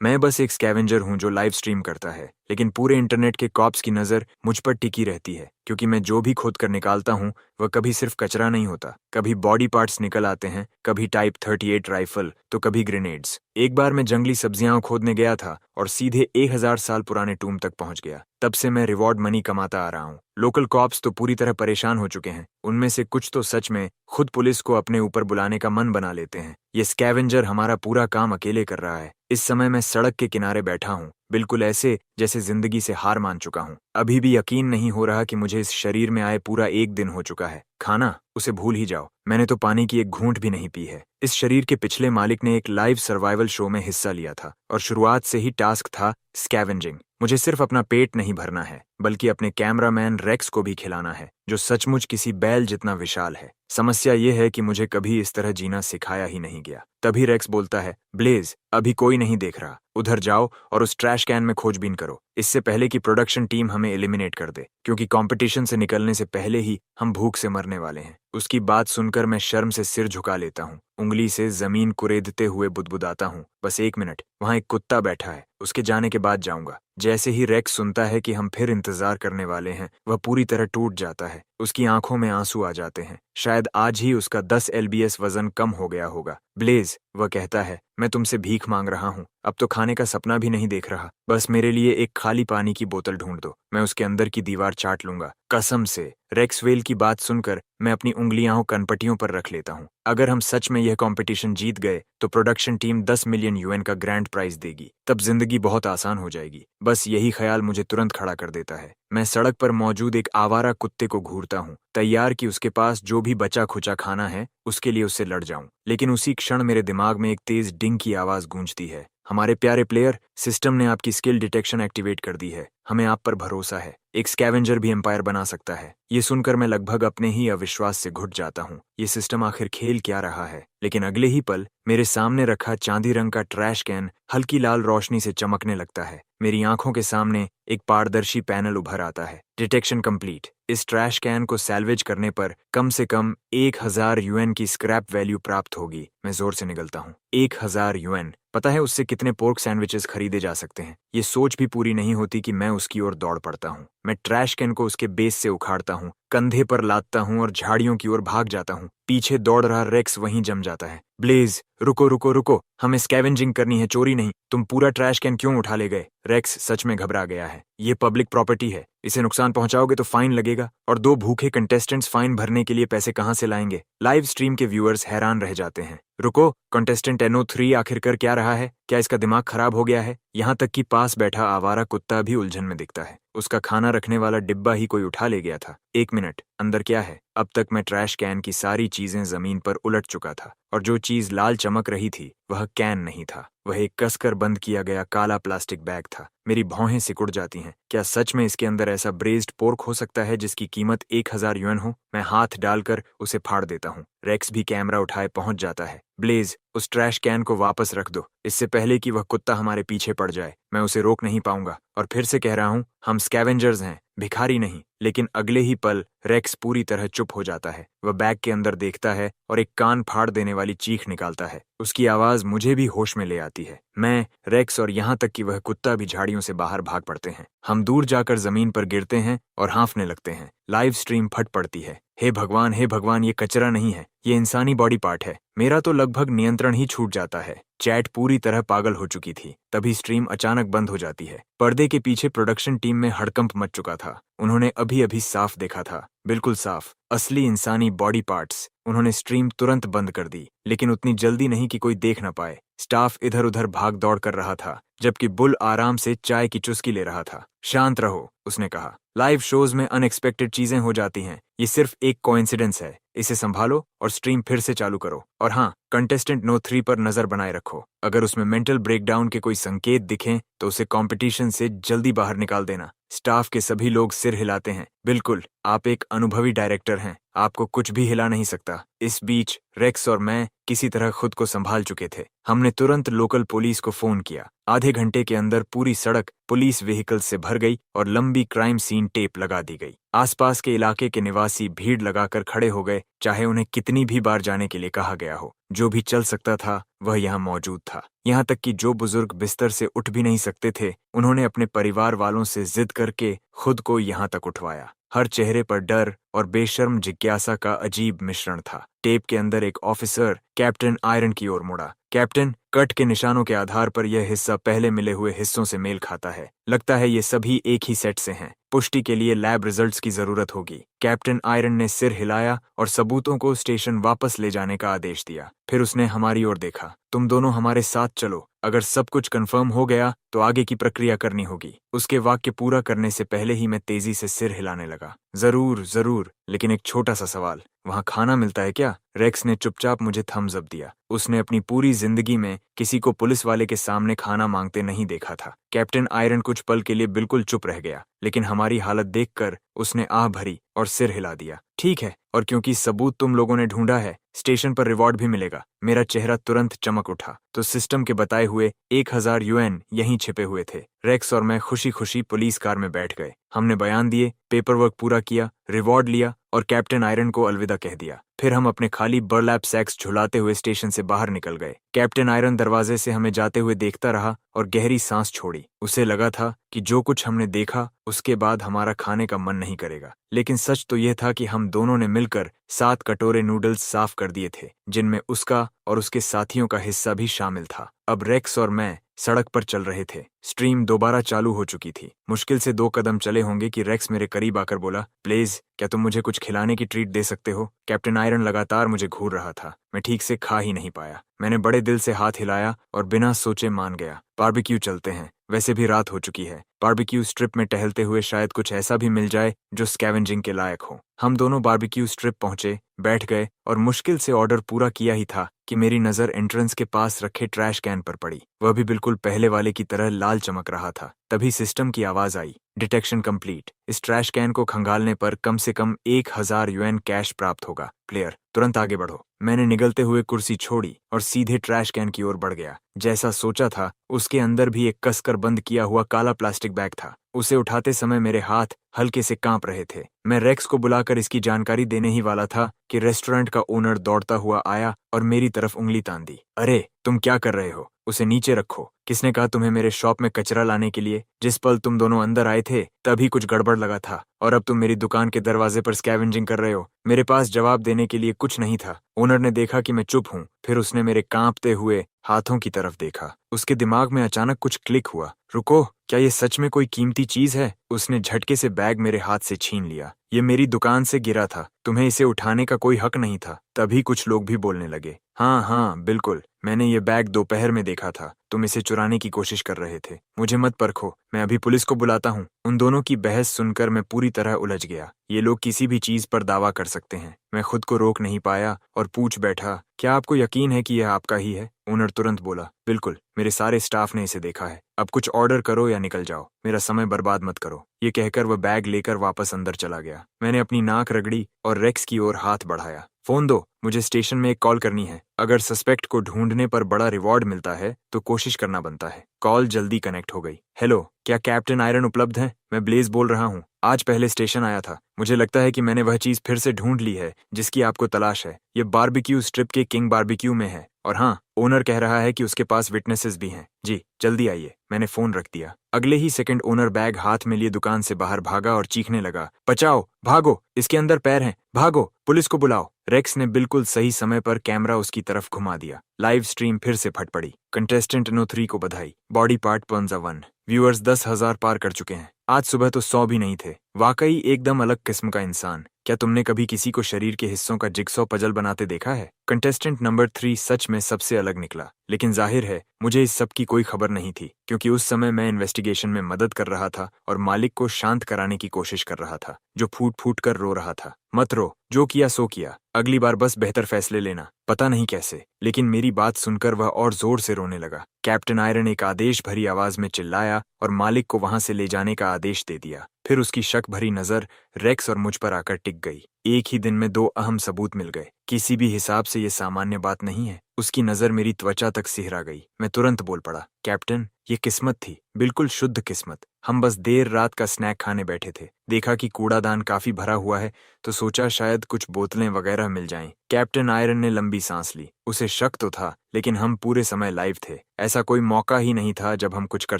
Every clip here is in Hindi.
मैं बस एक स्कैवेंजर हूँ जो लाइव स्ट्रीम करता है, लेकिन पूरे इंटरनेट के कॉप्स की नज़र मुझ पर टिकी रहती है, क्योंकि मैं जो भी खोद कर निकालता हूँ वह कभी सिर्फ कचरा नहीं होता। कभी बॉडी पार्ट्स निकल आते हैं, कभी टाइप 38 राइफल, तो कभी ग्रेनेड्स। एक बार मैं जंगली सब्जियां खोदने गया था और सीधे 1000 साल पुराने टूम तक पहुंच गया। तब से मैं रिवॉर्ड मनी कमाता आ रहा हूँ। लोकल कॉप्स तो पूरी तरह परेशान हो चुके हैं। उनमें से कुछ तो सच में खुद पुलिस को अपने ऊपर बुलाने का मन बना लेते हैं। ये स्कैवेंजर हमारा पूरा काम अकेले कर रहा है। इस समय मैं सड़क के किनारे बैठा हूँ, बिल्कुल ऐसे जैसे जिंदगी से हार मान चुका हूँ। अभी भी यकीन नहीं हो रहा कि मुझे इस शरीर में आए पूरा एक दिन हो चुका है। खाना, उसे भूल ही जाओ। मैंने तो पानी की एक घूंट भी नहीं पी है। इस शरीर के पिछले मालिक ने एक लाइव सर्वाइवल शो में हिस्सा लिया था और शुरुआत से ही टास्क था स्कैवेंजिंग। मुझे सिर्फ अपना पेट नहीं भरना है, बल्कि अपने कैमरामैन रेक्स को भी खिलाना है, जो सचमुच किसी बैल जितना विशाल है। समस्या ये है कि मुझे कभी इस तरह जीना सिखाया ही नहीं गया। तभी रेक्स बोलता है, ब्लेज, अभी कोई नहीं देख रहा, उधर जाओ और उस ट्रैश कैन में खोजबीन करो, इससे पहले कि प्रोडक्शन टीम हमें एलिमिनेट कर दे, क्योंकि कंपटीशन से निकलने से पहले ही हम भूख से मरने वाले हैं। उसकी बात सुनकर मैं शर्म से सिर झुका लेता हूँ, उंगली से जमीन कुरेदते हुए बुदबुदाता हूँ, बस 1 मिनट, वहां एक कुत्ता बैठा है, उसके जाने के बाद जाऊंगा। जैसे ही रेक्स सुनता है कि हम फिर इंतजार करने वाले हैं, वह पूरी तरह टूट जाता है। उसकी आंखों में आंसू आ जाते हैं। शायद आज ही उसका 10 LBS वजन कम हो गया होगा। ब्लेज, वह कहता है, मैं तुमसे भीख मांग रहा हूँ, अब तो खाने का सपना भी नहीं देख रहा। बस मेरे लिए एक खाली पानी की बोतल ढूंढ दो, मैं उसके अंदर की दीवार चाट लूंगा, कसम से। रेक्सवेल की बात सुनकर मैं अपनी उंगलियां कनपटियों पर रख लेता हूँ। अगर हम सच में यह कंपटीशन जीत गए तो प्रोडक्शन टीम 10 मिलियन यूएन का ग्रैंड प्राइज देगी। तब जिंदगी बहुत आसान हो जाएगी। बस यही ख्याल मुझे तुरंत खड़ा कर देता है। मैं सड़क पर मौजूद एक आवारा कुत्ते को घूरता हूँ, तैयार कि उसके पास जो भी बचा खुचा खाना है उसके लिए उससे लड़ जाऊं। लेकिन उसी क्षण मेरे दिमाग में एक तेज डिंग की आवाज गूंजती है। हमारे प्यारे प्लेयर, सिस्टम ने आपकी स्किल डिटेक्शन एक्टिवेट कर दी है। हमें आप पर भरोसा है। एक स्कैवेंजर भी एम्पायर बना सकता है। ये सुनकर मैं लगभग अपने ही अविश्वास से घुट जाता हूँ। ये सिस्टम आखिर खेल क्या रहा है? लेकिन अगले ही पल मेरे सामने रखा चांदी रंग का ट्रैश कैन हल्की लाल रोशनी से चमकने लगता है। मेरी आंखों के सामने एक पारदर्शी पैनल उभर आता है। Detection complete. इस ट्रैश कैन को सैल्वेज करने पर कम से कम 1000 यूएन की स्क्रैप वैल्यू प्राप्त होगी। मैं जोर से निगलता हूँ। 1000 यूएन, पता है उससे कितने पोर्क सैंडविचेस खरीदे जा सकते हैं? ये सोच भी पूरी नहीं होती कि मैं उसकी ओर दौड़ पड़ता हूँ। मैं ट्रैश कैन को उसके बेस से उखाड़ता हूँ, कंधे पर लादता हूँ और झाड़ियों की ओर भाग जाता हूँ। पीछे दौड़ रहा रेक्स वहीं जम जाता है। ब्लेज, रुको रुको रुको, हमें स्कैवेंजिंग करनी है, चोरी नहीं। तुम पूरा ट्रैश कैन क्यों उठा ले गए? रेक्स सच में घबरा गया है। ये पब्लिक प्रॉपर्टी है, इसे नुकसान पहुंचाओगे तो फाइन लगेगा, और 2 भूखे कंटेस्टेंट्स फाइन भरने के लिए पैसे कहां से लाएंगे? लाइव स्ट्रीम के व्यूअर्स हैरान रह जाते हैं। रुको, कंटेस्टेंट NO3 आखिर कर क्या रहा है? क्या इसका दिमाग खराब हो गया है? यहाँ तक कि पास बैठा आवारा कुत्ता भी उलझन में दिखता है। उसका खाना रखने वाला डिब्बा ही कोई उठा ले गया था। 1 मिनट, अंदर क्या है? अब तक मैं ट्रैश कैन की सारी चीजें जमीन पर उलट चुका था, और जो चीज लाल चमक रही थी वह कैन नहीं था, वह एक कसकर बंद किया गया काला प्लास्टिक बैग था। मेरी भौहें सिकुड़ जाती हैं। क्या सच में इसके अंदर ऐसा ब्रेज्ड पोर्क हो सकता है जिसकी कीमत 1000 यूएन हो? मैं हाथ डालकर उसे फाड़ देता हूँ। रेक्स भी कैमरा उठाए पहुंच जाता है। ब्लेज, उस ट्रैश कैन को वापस रख दो, इससे पहले कि वह कुत्ता हमारे पीछे पड़ जाए। मैं उसे रोक नहीं पाऊंगा। और फिर से कह रहा हूँ, हम स्कैवेंजर्स हैं, भिखारी नहीं। लेकिन अगले ही पल रेक्स पूरी तरह चुप हो जाता है। वह बैग के अंदर देखता है और एक कान फाड़ देने वाली चीख निकालता है। उसकी आवाज मुझे भी होश में ले आती है। मैं, रेक्स और यहाँ तक कि वह कुत्ता भी झाड़ियों से बाहर भाग पड़ते हैं। हम दूर जाकर जमीन पर गिरते हैं और हाँफने लगते हैं। लाइव स्ट्रीम फट पड़ती है। हे भगवान, ये कचरा नहीं है, ये इंसानी बॉडी पार्ट है। मेरा तो लगभग नियंत्रण ही छूट जाता है। चैट पूरी तरह पागल हो चुकी थी। तभी स्ट्रीम अचानक बंद हो जाती है। पर्दे के पीछे प्रोडक्शन टीम में हड़कंप मच चुका था। उन्होंने अभी अभी साफ देखा था, बिल्कुल साफ, असली इंसानी बॉडी पार्ट्स। उन्होंने स्ट्रीम तुरंत बंद कर दी, लेकिन उतनी जल्दी नहीं कि कोई देख न पाए। स्टाफ इधर उधर भाग दौड़ कर रहा था, जबकि बुल आराम से चाय की चुस्की ले रहा था। शांत रहो, उसने कहा। लाइव शोज में अनएक्सपेक्टेड चीजें हो जाती हैं। ये सिर्फ एक कोइंसिडेंस है। इसे संभालो और स्ट्रीम फिर से चालू करो। और हाँ, कंटेस्टेंट NO3 पर नजर बनाए रखो। अगर उसमें मेंटल ब्रेकडाउन के कोई संकेत दिखें तो उसे कंपटीशन से जल्दी बाहर निकाल देना। स्टाफ के सभी लोग सिर हिलाते हैं। बिल्कुल, आप एक अनुभवी डायरेक्टर हैं, आपको कुछ भी हिला नहीं सकता। इस बीच रेक्स और मैं किसी तरह खुद को संभाल चुके थे। हमने तुरंत लोकल पुलिस को फोन किया। आधे घंटे के अंदर पूरी सड़क पुलिस व्हीकल से भर गई और लंबी क्राइम सीन टेप लगा दी गई। आसपास के इलाके के निवासी भीड़ लगाकर खड़े हो गए, चाहे उन्हें कितनी भी बार जाने के लिए कहा गया हो। जो भी चल सकता था वह यहाँ मौजूद था। यहाँ तक कि जो बुजुर्ग बिस्तर से उठ भी नहीं सकते थे, उन्होंने अपने परिवार वालों से जिद करके खुद को यहाँ तक उठवाया। हर चेहरे पर डर और बेशर्म जिज्ञासा का अजीब मिश्रण था। टेप के अंदर एक ऑफिसर कैप्टन आयरन की ओर मुड़ा। कैप्टन, कट के निशानों के आधार पर यह हिस्सा पहले मिले हुए हिस्सों से मेल खाता है। लगता है ये सभी एक ही सेट से हैं। पुष्टि के लिए लैब रिजल्ट्स की जरूरत होगी। कैप्टन आयरन ने सिर हिलाया और सबूतों को स्टेशन वापस ले जाने का आदेश दिया। फिर उसने हमारी ओर देखा। तुम दोनों हमारे साथ चलो। अगर सब कुछ कंफर्म हो गया तो आगे की प्रक्रिया करनी होगी। उसके वाक्य पूरा करने से पहले ही मैं तेजी से सिर हिलाने लगा। जरूर जरूर, लेकिन एक छोटा सा सवाल, वहाँ खाना मिलता है क्या? रेक्स ने चुपचाप मुझे थम्स अप दिया। उसने अपनी पूरी जिंदगी में किसी को पुलिस वाले के सामने खाना मांगते नहीं देखा था। कैप्टन आयरन कुछ पल के लिए बिल्कुल चुप रह गया, लेकिन हमारी हालत देखकर उसने आह भरी और सिर हिला दिया। ठीक है, और क्योंकि सबूत तुम लोगों ने ढूंढा है, स्टेशन पर रिवॉर्ड भी मिलेगा। मेरा चेहरा तुरंत चमक उठा। तो सिस्टम के बताए हुए 1000 यूएन यहीं छिपे हुए थे। रेक्स और मैं खुशी खुशी पुलिस कार में बैठ गए। हमने बयान दिए, पेपर वर्क पूरा किया, रिवॉर्ड लिया और कैप्टन आयरन को अलविदा कह दिया। फिर हम अपने खाली बर्लैप सैक्स झुलाते हुए स्टेशन से बाहर निकल गए। कैप्टन आयरन दरवाजे से हमें जाते हुए देखता रहा और गहरी सांस छोड़ी। उसे लगा था कि जो कुछ हमने देखा उसके बाद हमारा खाने का मन नहीं करेगा। लेकिन सच तो यह था कि हम दोनों ने मिलकर 7 कटोरे नूडल्स साफ कर दिए थे, जिनमें उसका और उसके साथियों का हिस्सा भी शामिल था। अब रेक्स और मैं सड़क पर चल रहे थे। स्ट्रीम दोबारा चालू हो चुकी थी। मुश्किल से 2 कदम चले होंगे कि रेक्स मेरे करीब आकर बोला, प्लीज, क्या तुम मुझे कुछ खिलाने की ट्रीट दे सकते हो? कैप्टन आयरन लगातार मुझे घूर रहा था। मैं ठीक से खा ही नहीं पाया। मैंने बड़े दिल से हाथ हिलाया और बिना सोचे मान गया। बारबेक्यू चलते हैं, वैसे भी रात हो चुकी है। बारबेक्यू स्ट्रिप में टहलते हुए शायद कुछ ऐसा भी मिल जाए जो स्कैवेंजिंग के लायक हो। हम दोनों बारबेक्यू स्ट्रिप पहुंचे, बैठ गए और मुश्किल से ऑर्डर पूरा किया ही था कि मेरी नजर एंट्रेंस के पास रखे ट्रैश कैन पर पड़ी। वह भी बिल्कुल पहले वाले की तरह लाल चमक रहा था। तभी सिस्टम की आवाज आई, डिटेक्शन कंप्लीट। इस ट्रैश कैन को खंगालने पर कम से कम 1000 यूएन कैश प्राप्त होगा। प्लेयर, तुरंत आगे बढ़ो। मैंने निगलते हुए कुर्सी छोड़ी और सीधे ट्रैश कैन की ओर बढ़ गया। जैसा सोचा था, उसके अंदर भी एक कसकर बंद किया हुआ काला प्लास्टिक बैग था। उसे उठाते समय मेरे हाथ हल्के से कांप रहे थे। मैं रेक्स को बुलाकर इसकी जानकारी देने ही वाला था कि रेस्टोरेंट का ओनर दौड़ता हुआ आया और मेरी तरफ उंगली तान दी। अरे, तुम क्या कर रहे हो? उसे नीचे रखो। किसने कहा तुम्हें मेरे शॉप में कचरा लाने के लिए? जिस पल तुम दोनों अंदर आए थे तभी कुछ गड़बड़ लगा था, और अब तुम मेरी दुकान के दरवाजे पर स्कैवेंजिंग कर रहे हो। मेरे पास जवाब देने के लिए कुछ नहीं था। ओनर ने देखा कि मैं चुप हूँ, फिर उसने मेरे कांपते हुए हाथों की तरफ देखा। उसके दिमाग में अचानक कुछ क्लिक हुआ। रुको, क्या ये सच में कोई कीमती चीज है? उसने झटके से बैग मेरे हाथ से छीन लिया। ये मेरी दुकान से गिरा था, तुम्हें इसे उठाने का कोई हक नहीं था। तभी कुछ लोग भी बोलने लगे, हाँ हाँ बिल्कुल, मैंने ये बैग दोपहर में देखा था। तुम इसे चुराने की कोशिश कर रहे थे। मुझे मत परखो, मैं अभी पुलिस को बुलाता हूँ। उन दोनों की बहस सुनकर मैं पूरी तरह उलझ गया। ये लोग किसी भी चीज पर दावा कर सकते हैं। मैं खुद को रोक नहीं पाया और पूछ बैठा, क्या आपको यकीन है कि यह आपका ही है? ओनर तुरंत बोला, बिल्कुल, मेरे सारे स्टाफ ने इसे देखा है। अब कुछ ऑर्डर करो या निकल जाओ, मेरा समय बर्बाद मत करो। ये कहकर वह बैग लेकर वापस अंदर चला गया। मैंने अपनी नाक रगड़ी और रेक्स की ओर हाथ बढ़ाया। फोन दो, मुझे स्टेशन में एक कॉल करनी है। अगर सस्पेक्ट को ढूंढने पर बड़ा रिवॉर्ड मिलता है तो कोशिश करना बनता है। कॉल जल्दी कनेक्ट हो गई। हेलो, क्या कैप्टन आयरन उपलब्ध है? मैं ब्लेज बोल रहा हूँ। आज पहले स्टेशन आया था। मुझे लगता है कि मैंने वह चीज फिर से ढूंढ ली है जिसकी आपको तलाश है। ये बारबेक्यू स्ट्रिप के किंग बारबेक्यू में है। और हाँ, ओनर कह रहा है कि उसके पास विटनेसेस भी हैं। जी, जल्दी आइए। मैंने फोन रख दिया। अगले ही सेकंड ओनर बैग हाथ में लिए दुकान से बाहर भागा और चीखने लगा, बचाओ, भागो, इसके अंदर पैर हैं, भागो, पुलिस को बुलाओ। रेक्स ने बिल्कुल सही समय पर कैमरा उसकी तरफ घुमा दिया। लाइव स्ट्रीम फिर से फट पड़ी। कंटेस्टेंट नो 3 को बधाई। बॉडी पार्ट पंजा 1। व्यूअर्स 10,000 पार कर चुके हैं। आज सुबह तो 100 भी नहीं थे। वाकई एकदम अलग किस्म का इंसान। क्या तुमने कभी किसी को शरीर के हिस्सों का जिगसॉ पजल बनाते देखा है? कंटेस्टेंट नंबर 3 सच में सबसे अलग निकला, लेकिन जाहिर है मुझे इस सब की कोई खबर नहीं थी। क्योंकि उस समय मैं इन्वेस्टिगेशन में मदद कर रहा था और मालिक को शांत कराने की कोशिश कर रहा था, जो फूट फूट कर रो रहा था। मत रो, जो किया सो किया, अगली बार बस बेहतर फैसले लेना। पता नहीं कैसे, लेकिन मेरी बात सुनकर वह और जोर से रोने लगा। कैप्टन आयरन एक आदेश भरी आवाज में चिल्लाया और मालिक को वहां से ले जाने का आदेश दे दिया। फिर उसकी शक भरी नजर रेक्स और मुझ पर आकर टिक गई। एक ही दिन में 2 अहम सबूत मिल गए। किसी भी हिसाब से ये सामान्य बात नहीं है। उसकी नजर मेरी त्वचा तक सिहरा गई। मैं तुरंत बोल पड़ा, कैप्टन, ये किस्मत थी, बिल्कुल शुद्ध किस्मत। हम बस देर रात का स्नैक खाने बैठे थे, देखा कि कूड़ादान काफी भरा हुआ है, तो सोचा शायद कुछ बोतलें वगैरह मिल जाएं। कैप्टन आयरन ने लंबी सांस ली। उसे शक तो था, लेकिन हम पूरे समय लाइव थे। ऐसा कोई मौका ही नहीं था जब हम कुछ कर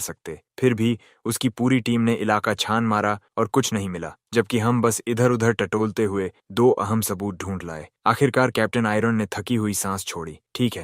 सकते। फिर भी उसकी पूरी टीम ने इलाका छान मारा और कुछ नहीं मिला, जबकि हम बस इधर उधर टटोलते हुए 2 अहम सबूत ढूंढ लाए। आखिरकार कैप्टन आयरन ने थकी हुई सांस छोड़ी। ठीक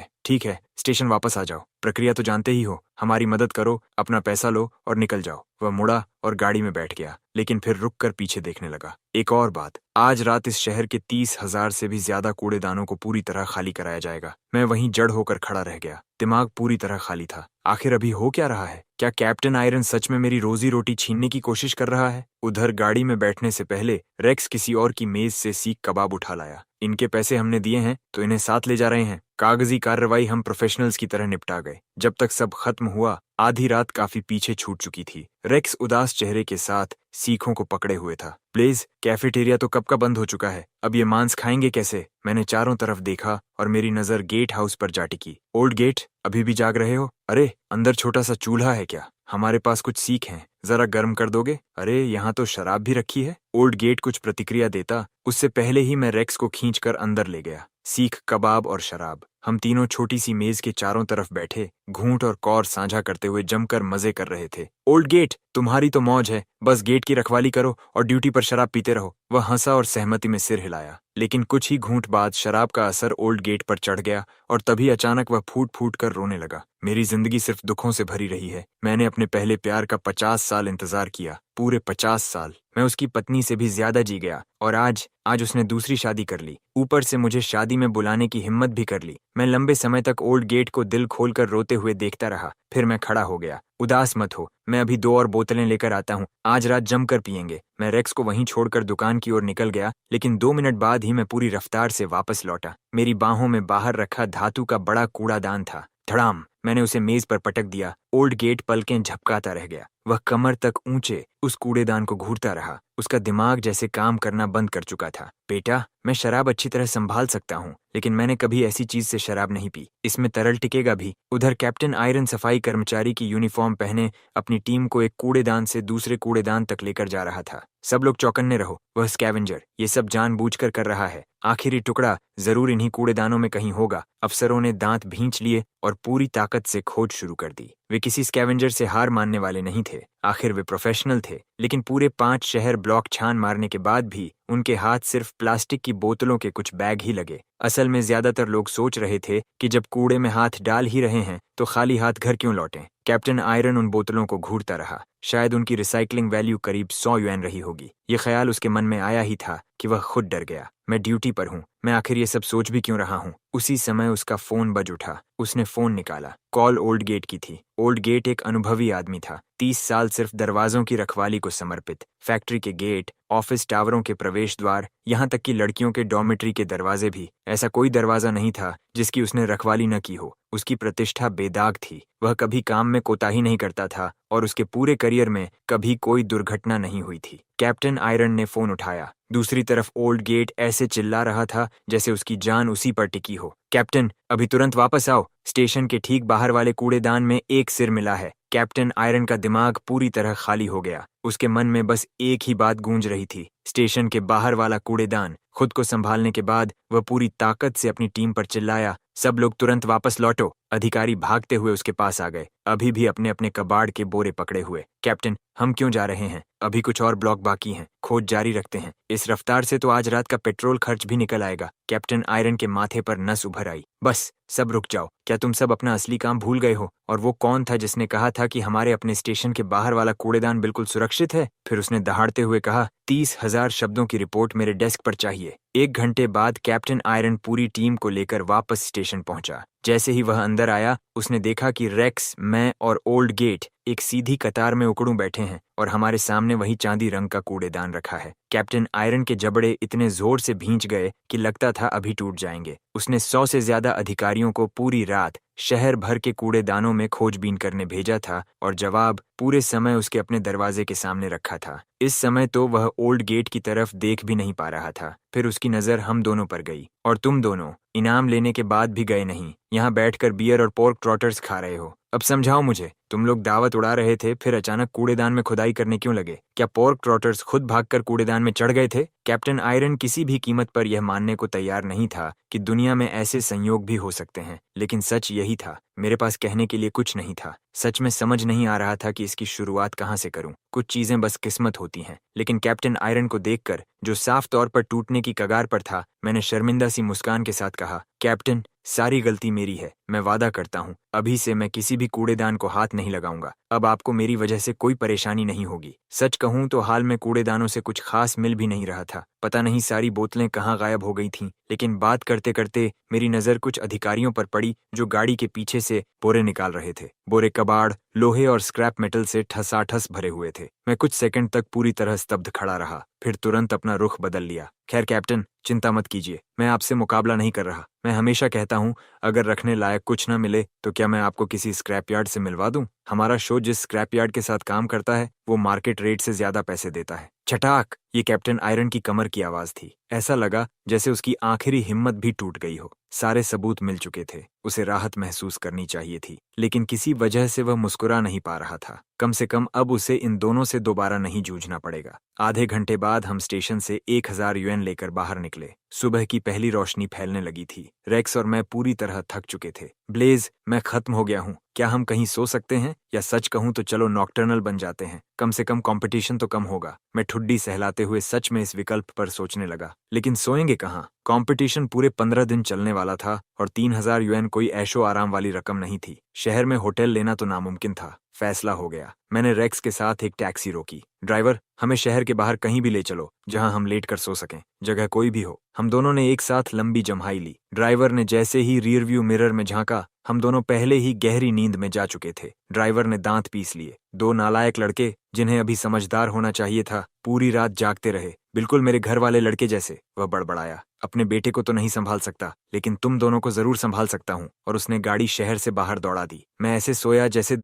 है, स्टेशन वापस आ जाओ। प्रक्रिया तो जानते ही हो। हमारी मदद करो, अपना पैसा लो और निकल जाओ। वह मुड़ा और गाड़ी में बैठ गया, लेकिन फिर रुक कर पीछे देखने लगा। एक और बात, आज रात इस शहर के 30,000 से भी ज्यादा कूड़ेदानों को पूरी तरह खाली कराया जाएगा। मैं वहीं जड़ होकर खड़ा रह गया। दिमाग पूरी तरह खाली था। आखिर अभी हो क्या रहा है? क्या कैप्टन आयरन सच में मेरी रोजी रोटी छीनने की कोशिश कर रहा है? उधर गाड़ी में बैठने से पहले रेक्स किसी और की मेज से सीख कबाब उठा लाया। इनके पैसे हमने दिए हैं तो इन्हें साथ ले जा रहे हैं। कागजी कार्रवाई हम प्रोफेशनल्स की तरह निपटा गए। जब तक सब खत्म हुआ, आधी रात काफी पीछे छूट चुकी थी। रेक्स उदास चेहरे के साथ सीखों को पकड़े हुए था। प्लीज, कैफेटेरिया तो कब का बंद हो चुका है, अब ये मांस खाएंगे कैसे? मैंने चारों तरफ देखा और मेरी नजर गेट हाउस पर जा टिकी। ओल्ड गेट, अभी भी जाग रहे हो? अरे, अंदर छोटा सा चूल्हा है क्या? हमारे पास कुछ सीख हैं, जरा गर्म कर दोगे? अरे, यहाँ तो शराब भी रखी है। ओल्ड गेट कुछ प्रतिक्रिया देता, उससे पहले ही मैं रेक्स को खींचकर अंदर ले गया। सीख, कबाब और शराब। हम तीनों छोटी सी मेज के चारों तरफ बैठे, घूंट और कौर साझा करते हुए जमकर मजे कर रहे थे। ओल्ड गेट, तुम्हारी तो मौज है, बस गेट की रखवाली करो और ड्यूटी पर शराब पीते रहो। वह हंसा और सहमति में सिर हिलाया, लेकिन कुछ ही घूंट बाद शराब का असर ओल्ड गेट पर चढ़ गया और तभी अचानक वह फूट फूट कर रोने लगा। मेरी जिंदगी सिर्फ दुखों से भरी रही है। मैंने अपने पहले प्यार का 50 साल इंतजार किया, पूरे 50 साल। मैं उसकी पत्नी से भी ज्यादा जी गया और आज उसने दूसरी शादी कर ली। ऊपर से मुझे शादी में बुलाने की हिम्मत भी कर ली। मैं लंबे समय तक ओल्ड गेट को दिल खोलकर रोते हुए देखता रहा। फिर मैं खड़ा हो गया। उदास मत हो, मैं अभी 2 और बोतलें लेकर आता हूँ, आज रात जमकर पियेंगे। मैं रेक्स को वहीं छोड़कर दुकान की ओर निकल गया, लेकिन 2 मिनट बाद ही मैं पूरी रफ्तार से वापस लौटा। मेरी बाहों में बाहर रखा धातु का बड़ा कूड़ादान था। धड़ाम, मैंने उसे मेज पर पटक दिया। ओल्ड गेट पलकें झपकाता रह गया। वह कमर तक ऊंचे उस कूड़ेदान को घूरता रहा। उसका दिमाग जैसे काम करना बंद कर चुका था। बेटा, मैं शराब अच्छी तरह संभाल सकता हूँ, लेकिन मैंने कभी ऐसी चीज से शराब नहीं पी। इसमें तरल टिकेगा भी। उधर कैप्टन आयरन सफाई कर्मचारी की यूनिफॉर्म पहने अपनी टीम को एक कूड़ेदान से दूसरे कूड़ेदान तक लेकर जा रहा था। सब लोग चौकन्ने रहो, वह स्कैवेंजर ये सब जानबूझकर कर रहा है। आखिरी टुकड़ा जरूर इन्हीं कूड़ेदानों में कहीं होगा। अफसरों ने दांत भींच लिए और पूरी ताकत से खोज शुरू कर दी। वे किसी स्कैवेंजर से हार मानने वाले नहीं थे। आखिर वे प्रोफेशनल थे। लेकिन पूरे 5 शहर ब्लॉक छान मारने के बाद भी उनके हाथ सिर्फ प्लास्टिक की बोतलों के कुछ बैग ही लगे। असल में ज्यादातर लोग सोच रहे थे कि जब कूड़े में हाथ डाल ही रहे हैं तो खाली हाथ घर क्यों लौटें। कैप्टन आयरन उन बोतलों को घूरता रहा। शायद उनकी रिसाइकलिंग वैल्यू करीब 100 युएन रही होगी। ये ख्याल उसके मन में आया ही था कि वह खुद डर गया। मैं ड्यूटी पर हूँ, मैं आखिर ये सब सोच भी क्यों रहा हूँ। उसी समय उसका फोन बज उठा। उसने फोन निकाला। कॉल ओल्ड गेट की थी। ओल्ड गेट एक अनुभवी आदमी था। 30 साल सिर्फ दरवाजों की रखवाली को समर्पित। फैक्ट्री के गेट, ऑफिस टावरों के प्रवेश द्वार, यहाँ तक कि लड़कियों के डॉर्मेट्री के दरवाजे भी। ऐसा कोई दरवाजा नहीं था जिसकी उसने रखवाली न की हो। उसकी प्रतिष्ठा बेदाग थी। वह कभी काम में कोताही नहीं करता था और उसके पूरे करियर में कभी कोई दुर्घटना नहीं हुई थी। कैप्टन आयरन ने फोन उठाया। दूसरी तरफ ओल्ड गेट ऐसे चिल्ला रहा था जैसे उसकी जान उसी पर टिकी हो। कैप्टन, अभी तुरंत वापस आओ। स्टेशन के ठीक बाहर वाले कूड़ेदान में एक सिर मिला है। कैप्टन आयरन का दिमाग पूरी तरह खाली हो गया। उसके मन में बस एक ही बात गूंज रही थी, स्टेशन के बाहर वाला कूड़ेदान। खुद को संभालने के बाद वह पूरी ताकत से अपनी टीम पर चिल्लाया, सब लोग तुरंत वापस लौटो। अधिकारी भागते हुए उसके पास आ गए, अभी भी अपने अपने कबाड़ के बोरे पकड़े हुए। कैप्टन, हम क्यों जा रहे हैं? अभी कुछ और ब्लॉक बाकी हैं, खोज जारी रखते हैं। इस रफ्तार से तो आज रात का पेट्रोल खर्च भी निकल आएगा। कैप्टन आयरन के माथे पर नस उभर आई। बस, सब रुक जाओ। क्या तुम सब अपना असली काम भूल गए हो? और वो कौन था जिसने कहा था कि हमारे अपने स्टेशन के बाहर वाला कूड़ेदान बिल्कुल सुरक्षित है? फिर उसने दहाड़ते हुए कहा, 30,000 शब्दों की रिपोर्ट मेरे डेस्क पर चाहिए। 1 घंटे बाद कैप्टन आयरन पूरी टीम को लेकर वापस स्टेशन पहुंचा। जैसे ही वह अंदर आया, उसने देखा कि रेक्स, मैं और ओल्ड गेट एक सीधी कतार में उकड़ू बैठे हैं और हमारे सामने वही चांदी रंग का कूड़ेदान रखा है। कैप्टन आयरन के जबड़े इतने जोर से भींच गए कि लगता था अभी टूट जाएंगे। उसने 100 से ज्यादा अधिकारियों को पूरी रात शहर भर के कूड़ेदानों में खोजबीन करने भेजा था और जवाब पूरे समय उसके अपने दरवाजे के सामने रखा था। इस समय तो वह ओल्ड गेट की तरफ देख भी नहीं पा रहा था। फिर उसकी नजर हम दोनों पर गई। और तुम दोनों इनाम लेने के बाद भी गए नहीं, यहाँ बैठकर बियर और पोर्क ट्रॉटर्स खा रहे हो। अब समझाओ मुझे, तुम लोग दावत उड़ा रहे थे, फिर अचानक कूड़ेदान में खुदाई करने क्यों लगे? क्या पोर्क ट्रॉटर्स खुद भागकर कूड़ेदान में चढ़ गए थे? कैप्टन आयरन किसी भी कीमत पर यह मानने को तैयार नहीं था कि दुनिया में ऐसे संयोग भी हो सकते हैं, लेकिन सच यही था। मेरे पास कहने के लिए कुछ नहीं था। सच में समझ नहीं आ रहा था कि इसकी शुरुआत कहाँ से करूं। कुछ चीजें बस किस्मत होती हैं। लेकिन कैप्टन आयरन को देखकर, जो साफ तौर पर टूटने की कगार पर था, मैंने शर्मिंदा सी मुस्कान के साथ कहा, कैप्टन, सारी गलती मेरी है। मैं वादा करता हूँ, अभी से मैं किसी भी कूड़ेदान को हाथ नहीं लगाऊंगा। अब आपको मेरी वजह से कोई परेशानी नहीं होगी। सच कहूँ तो हाल में कूड़ेदानों से कुछ खास मिल भी नहीं रहा था। पता नहीं सारी बोतलें कहाँ गायब हो गई थीं। लेकिन बात करते करते मेरी नज़र कुछ अधिकारियों पर पड़ी जो गाड़ी के पीछे से बोरे निकाल रहे थे। बोरे कबाड़, लोहे और स्क्रैप मेटल से ठसाठस भरे हुए थे। मैं कुछ सेकंड तक पूरी तरह स्तब्ध खड़ा रहा, फिर तुरंत अपना रुख बदल लिया। खैर कैप्टन, चिंता मत कीजिए, मैं आपसे मुकाबला नहीं कर रहा। मैं हमेशा कहता हूँ, अगर रखने लायक कुछ न मिले तो क्या मैं आपको किसी स्क्रैप यार्ड से मिलवा दूं? हमारा शो जिस स्क्रैप यार्ड के साथ काम करता है वो मार्केट रेट से ज्यादा पैसे देता है। छटाक! ये कैप्टन आयरन की कमर की आवाज थी। ऐसा लगा जैसे उसकी आखिरी हिम्मत भी टूट गई हो। सारे सबूत मिल चुके थे। उसे राहत महसूस करनी चाहिए थी, लेकिन किसी वजह से वह मुस्कुरा नहीं पा रहा था। कम से कम अब उसे इन दोनों से दोबारा नहीं जूझना पड़ेगा। आधे घंटे बाद हम स्टेशन से 1000 युएन लेकर बाहर निकले। सुबह की पहली रोशनी फैलने लगी थी। रेक्स और मैं पूरी तरह थक चुके थे। ब्लेज, मैं खत्म हो गया हूँ। क्या हम कहीं सो सकते हैं? या सच कहूँ तो चलो नॉकटर्नल बन जाते हैं, कम से कम कंपटीशन तो कम होगा। मैं ठुड्डी सहलाते हुए सच में इस विकल्प पर सोचने लगा। लेकिन सोएंगे कहाँ? कंपटीशन पूरे 15 दिन चलने वाला था और 3000 युएन कोई ऐशो आराम वाली रकम नहीं थी। शहर में होटल लेना तो नामुमकिन था। फैसला हो गया। मैंने रेक्स के साथ एक टैक्सी रोकी। ड्राइवर, हमें शहर के बाहर कहीं भी ले चलो जहां हम लेट कर सो सकें, जगह कोई भी हो। हम दोनों ने एक साथ लंबी जम्हाई ली। ड्राइवर ने जैसे ही रियर व्यू मिरर में झांका, हम दोनों पहले ही गहरी नींद में जा चुके थे। ड्राइवर ने दांत पीस लिए। दो नालायक लड़के, जिन्हें अभी समझदार होना चाहिए था, पूरी रात जागते रहे, बिल्कुल मेरे घर वाले लड़के जैसे। वह बड़बड़ाया, अपने बेटे को तो नहीं संभाल सकता, लेकिन तुम दोनों को जरूर संभाल सकता हूँ। और उसने गाड़ी शहर से बाहर दौड़ा दी। मैं ऐसे सोया जैसे